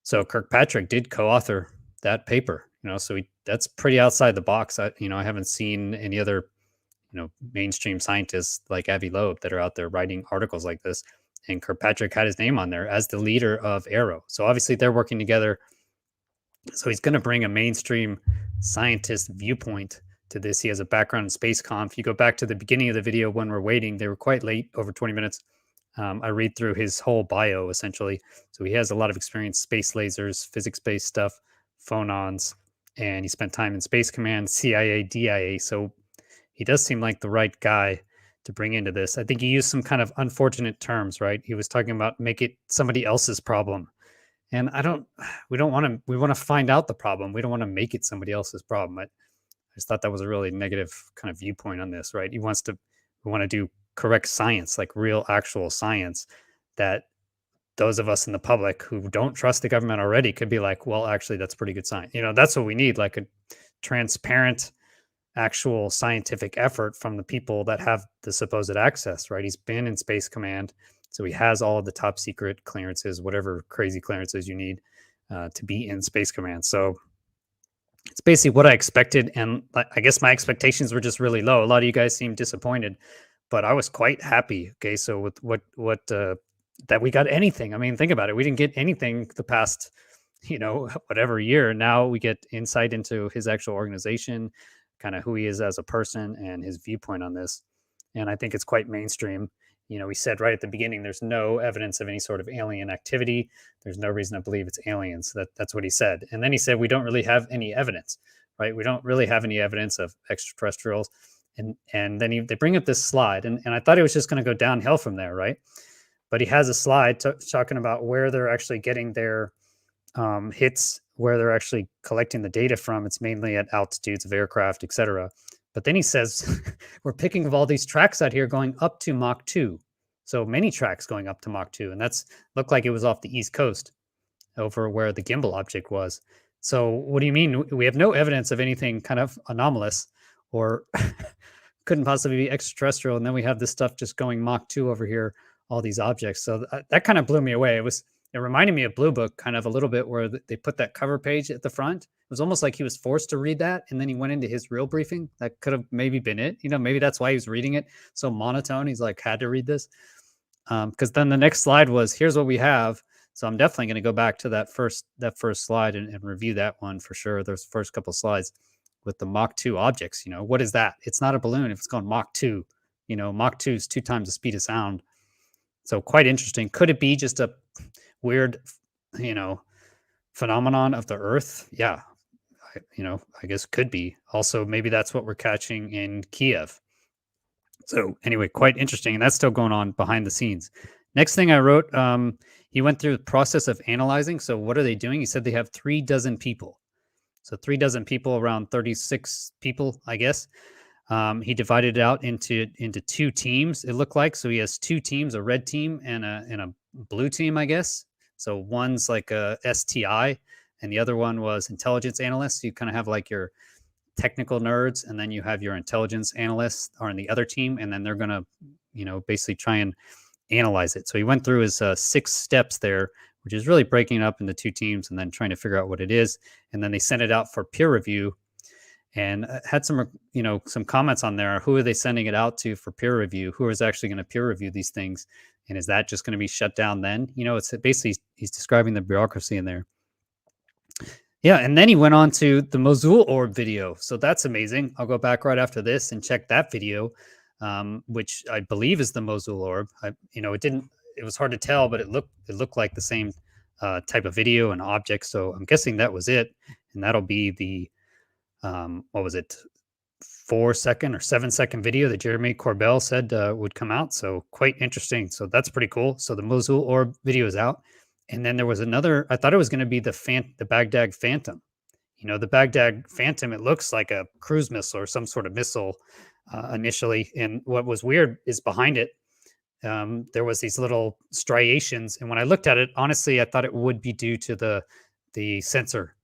So Kirkpatrick did co-author that paper, so that's pretty outside the box. I haven't seen any other, mainstream scientists like Avi Loeb that are out there writing articles like this. And Kirkpatrick had his name on there as the leader of AARO. So obviously they're working together. So he's going to bring a mainstream scientist viewpoint to this. He has a background in space comm. If you go back to the beginning of the video when we're waiting, they were quite late, over 20 minutes. I read through his whole bio, essentially. So he has a lot of experience, space lasers, physics-based stuff, phonons, and he spent time in Space Command, CIA, DIA. So he does seem like the right guy to bring into this. I think he used some kind of unfortunate terms, right? He was talking about make it somebody else's problem. And we want to find out the problem. We don't want to make it somebody else's problem. I just thought that was a really negative kind of viewpoint on this, right? We want to do correct science, like real actual science, that those of us in the public who don't trust the government already could be like, well, actually, that's pretty good science. That's what we need, like a transparent, actual scientific effort from the people that have the supposed access, right? He's been in Space Command, so he has all of the top secret clearances, whatever crazy clearances you need to be in Space Command. So it's basically what I expected, and I guess my expectations were just really low. A lot of you guys seemed disappointed, but I was quite happy. Okay, so with what that we got anything. I mean, think about it. We didn't get anything the past, whatever year. Now we get insight into his actual organization, kind of who he is as a person and his viewpoint on this. And I think it's quite mainstream. We said right at the beginning, there's no evidence of any sort of alien activity. There's no reason to believe it's aliens. That's what he said. And then he said, we don't really have any evidence, right? We don't really have any evidence of extraterrestrials. And then they bring up this slide, and I thought it was just going to go downhill from there, right? But he has a slide talking about where they're actually getting their hits, where they're actually collecting the data from. It's mainly at altitudes of aircraft, et cetera. But then he says, we're picking of all these tracks out here going up to Mach 2. So many tracks going up to Mach 2. And that's looked like it was off the East Coast over where the gimbal object was. So what do you mean? We have no evidence of anything kind of anomalous or couldn't possibly be extraterrestrial. And then we have this stuff just going Mach 2 over here, all these objects. So that kind of blew me away. It reminded me of Blue Book kind of a little bit, where they put that cover page at the front. It was almost like he was forced to read that, and then he went into his real briefing. That could have maybe been it. Maybe that's why he was reading it so monotone. He's like, had to read this. Because then the next slide was, here's what we have. So I'm definitely going to go back to that first slide and review that one for sure. Those first couple slides with the Mach 2 objects. What is that? It's not a balloon if it's going Mach 2. Mach 2 is 2 times the speed of sound. So quite interesting. Could it be just a weird, phenomenon of the Earth? Yeah, I guess could be. Also, maybe that's what we're catching in Kiev. So anyway, quite interesting. And that's still going on behind the scenes. Next thing I wrote, he went through the process of analyzing. So what are they doing? He said they have 3 dozen people. So 3 dozen people, around 36 people, I guess. He divided it out into 2 teams, it looked like. So he has 2 teams, a red team and a blue team, I guess. So one's like a STI and the other one was intelligence analysts. So you kind of have like your technical nerds, and then you have your intelligence analysts are in the other team, and then they're going to, basically try and analyze it. So he went through his 6 steps there, which is really breaking it up into 2 teams and then trying to figure out what it is. And then they sent it out for peer review, and had some, some comments on there. Who are they sending it out to for peer review? Who is actually going to peer review these things? And is that just going to be shut down then? It's basically, he's describing the bureaucracy in there. Yeah, and then he went on to the Mosul orb video. So that's amazing. I'll go back right after this and check that video, which I believe is the Mosul orb. It was hard to tell, but it looked like the same type of video and object. So I'm guessing that was it. And that'll be the, 4-second or 7-second video that Jeremy Corbell said would come out. So quite interesting. So that's pretty cool. So the Mosul orb video is out. And then there was another, I thought it was going to be the Baghdad Phantom. The Baghdad Phantom, it looks like a cruise missile or some sort of missile initially. And what was weird is behind it, there was these little striations. And when I looked at it, honestly, I thought it would be due to the sensor,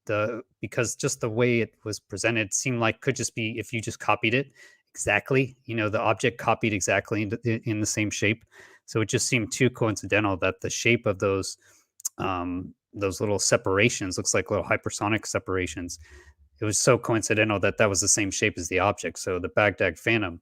because just the way it was presented seemed like could just be if you just copied it exactly, the object copied exactly in the same shape. So it just seemed too coincidental that the shape of those little separations looks like little hypersonic separations. It was so coincidental that was the same shape as the object. So the Baghdad Phantom,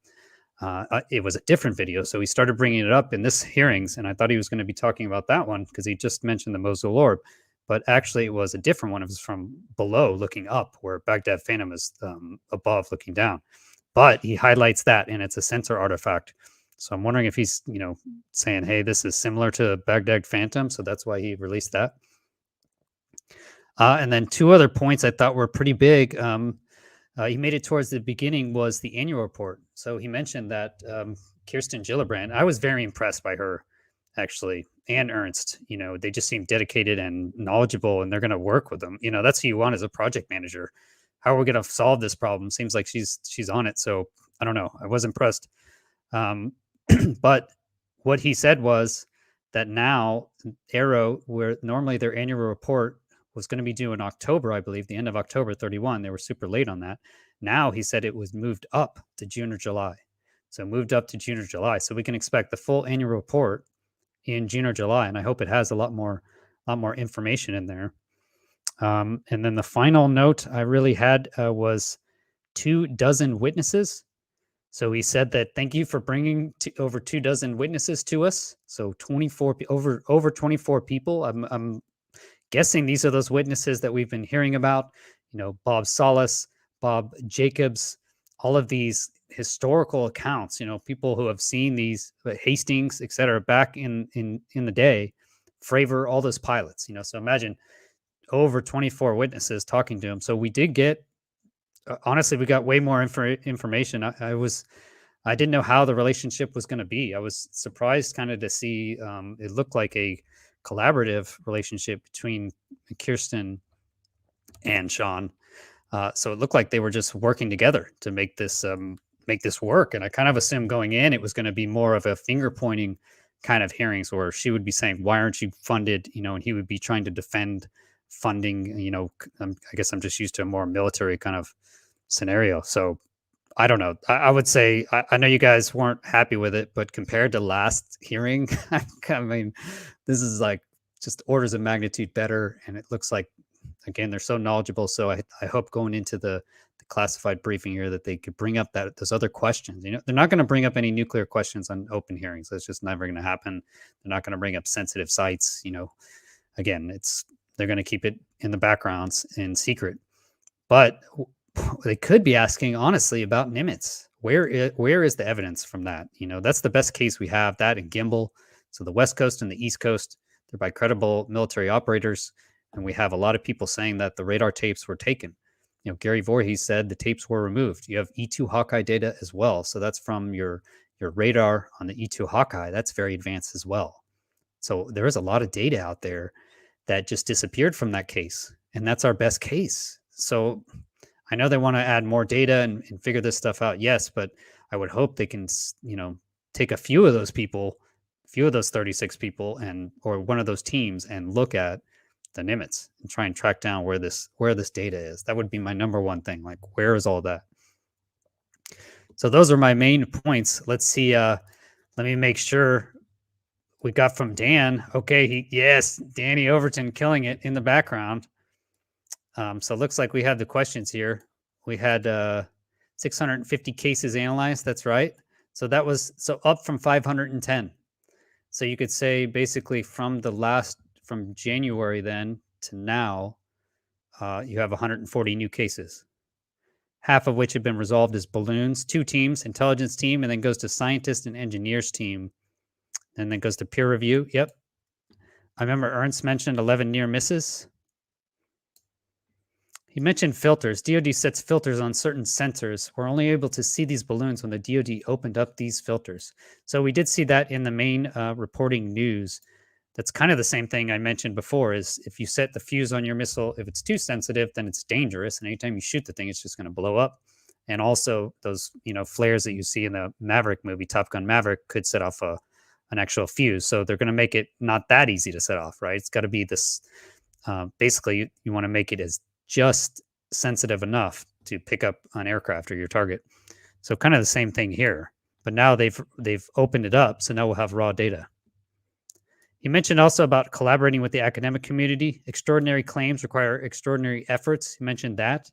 it was a different video. So he started bringing it up in this hearings, and I thought he was going to be talking about that one because he just mentioned the Mosul orb. But actually, it was a different one. It was from below looking up, where Baghdad Phantom is above looking down. But he highlights that, and it's a sensor artifact. So I'm wondering if he's, saying, hey, this is similar to Baghdad Phantom. So that's why he released that. And then 2 other points I thought were pretty big. He made it towards the beginning was the annual report. So he mentioned that Kirsten Gillibrand, I was very impressed by her, actually, and Ernst. They just seem dedicated and knowledgeable, and they're going to work with them. That's who you want as a project manager. how are we going to solve this problem? Seems like she's on it. So I don't know. I was impressed. But what he said was that now AARO, where normally their annual report was going to be due in October, I believe, the end of October 31. They were super late on that. Now he said it was moved up to June or July. So moved up to June or July. So we can expect the full annual report in June or July. And I hope it has a lot more information in there. And then the final note I really had was 24 witnesses. So he said that thank you for bringing over 24 witnesses to us. So 24 over 24 people. I'm guessing these are those witnesses that we've been hearing about. You know, Bob Salas, Bob Jacobs, all of these historical accounts. You know, people who have seen these Hastings, et cetera, back in the day. Fravor, all those pilots. You know, so imagine over 24 witnesses talking to him. So we did get. Honestly, we got way more information. I didn't know how the relationship was going to be. I was surprised kind of to see it looked like a collaborative relationship between Kirsten and Sean. So it looked like they were just working together to make this work. And I kind of assumed going in, it was going to be more of a finger pointing kind of hearings where she would be saying, why aren't you funded? You know, and he would be trying to defend funding. You know, I guess I'm just used to a more military kind of scenario. So I don't know. I would say, I know you guys weren't happy with it, but compared to last hearing, I mean, this is like just orders of magnitude better. And it looks like, again, they're so knowledgeable. So I hope going into the classified briefing here that they could bring up those other questions. You know, they're not going to bring up any nuclear questions on open hearings. That's just never going to happen. They're not going to bring up sensitive sites. You know, again, they're going to keep it in the backgrounds in secret. But they could be asking honestly about Nimitz. Where is the evidence from that? You know, that's the best case we have, that and Gimbal. So the West Coast and the East Coast, they're by credible military operators. And we have a lot of people saying that the radar tapes were taken. You know, Gary Voorhees said the tapes were removed. You have E2 Hawkeye data as well. So that's from your radar on the E2 Hawkeye. That's very advanced as well. So there is a lot of data out there that just disappeared from that case. And that's our best case. So I know they want to add more data and figure this stuff out. Yes, but I would hope they can, you know, take a few of those people, a few of those 36 people or one of those teams and look at the Nimitz and try and track down where this data is. That would be my number one thing. Like, where is all that? So those are my main points. Let's see. Let me make sure we got from Dan. Okay. Yes, Danny Overton killing it in the background. So it looks like we have the questions here. We had 650 cases analyzed. That's right. So that was up from 510. So you could say basically from January then to now, you have 140 new cases, half of which have been resolved as balloons, 2 teams, intelligence team, and then goes to scientist and engineers team, and then goes to peer review. Yep. I remember Ernst mentioned 11 near misses. He mentioned filters. DoD sets filters on certain sensors. We're only able to see these balloons when the DoD opened up these filters. So we did see that in the main reporting news. That's kind of the same thing I mentioned before, is if you set the fuse on your missile, if it's too sensitive, then it's dangerous. And anytime you shoot the thing, it's just going to blow up. And also those, you know, flares that you see in the Maverick movie, Top Gun Maverick, could set off an actual fuse. So they're going to make it not that easy to set off, right? It's got to be this, basically you want to make it as just sensitive enough to pick up an aircraft or your target. So kind of the same thing here, but now they've opened it up. So now we'll have raw data. He mentioned also about collaborating with the academic community. Extraordinary claims require extraordinary efforts. He mentioned that.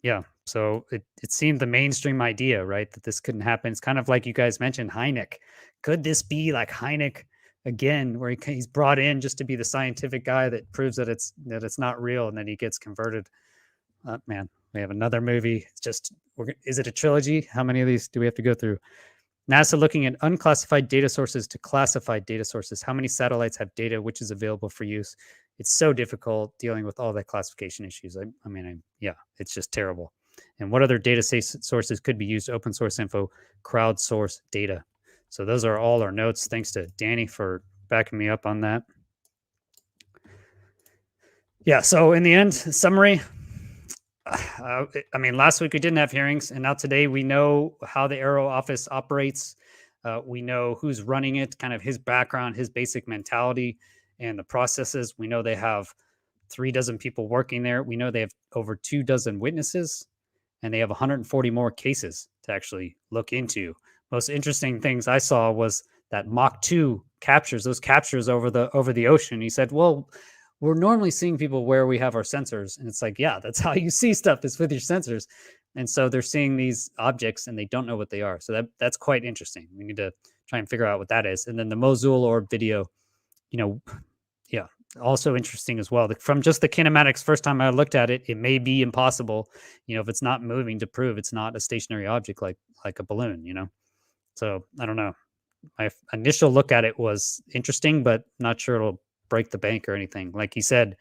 Yeah. So it seemed the mainstream idea, right? That this couldn't happen. It's kind of like you guys mentioned, Hynek. Could this be like Hynek again, where he's brought in just to be the scientific guy that proves that it's not real, and then he gets converted? Man, we have another movie. It's just, is it a trilogy? How many of these do we have to go through? NASA looking at unclassified data sources to classified data sources. How many satellites have data which is available for use? It's so difficult dealing with all the classification issues. I mean, it's just terrible. And what other data sources could be used? Open source info, crowdsource data. So those are all our notes. Thanks to Danny for backing me up on that. Yeah, so in the end, summary, I mean, last week we didn't have hearings, and now today we know how the AARO office operates. We know who's running it, kind of his background, his basic mentality, and the processes. We know they have 36 people working there. We know they have over 24 witnesses, and they have 140 more cases to actually look into. Most interesting things I saw was that Mach 2 captures, those captures over the ocean. He said, well, we're normally seeing people where we have our sensors. And it's like, yeah, that's how you see stuff, is with your sensors. And so they're seeing these objects and they don't know what they are. So that's quite interesting. We need to try and figure out what that is. And then the Mosul orb video, yeah, also interesting as well. From just the kinematics, first time I looked at it, it may be impossible, if it's not moving, to prove it's not a stationary object like a balloon. So I don't know. My initial look at it was interesting, but not sure it'll break the bank or anything. Like he said,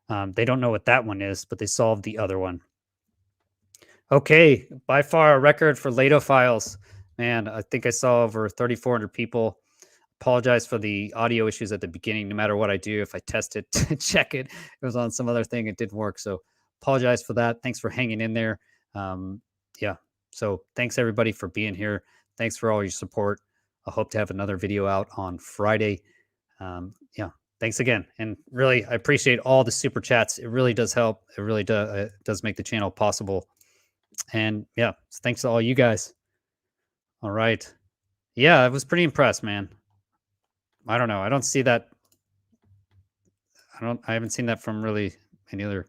they don't know what that one is, but they solved the other one. Okay, by far a record for Lehto files. Man, I think I saw over 3,400 people. Apologize for the audio issues at the beginning. No matter what I do, if I test it, check it, it was on some other thing, it didn't work. So apologize for that. Thanks for hanging in there. Yeah, so thanks everybody for being here. Thanks for all your support. I hope to have another video out on Friday. Yeah, thanks again. And really, I appreciate all the super chats. It really does help. It really does make the channel possible. And yeah, thanks to all you guys. All right. Yeah, I was pretty impressed, man. I don't know. I don't see that. I haven't seen that from really any other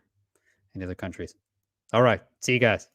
countries. All right. See you guys.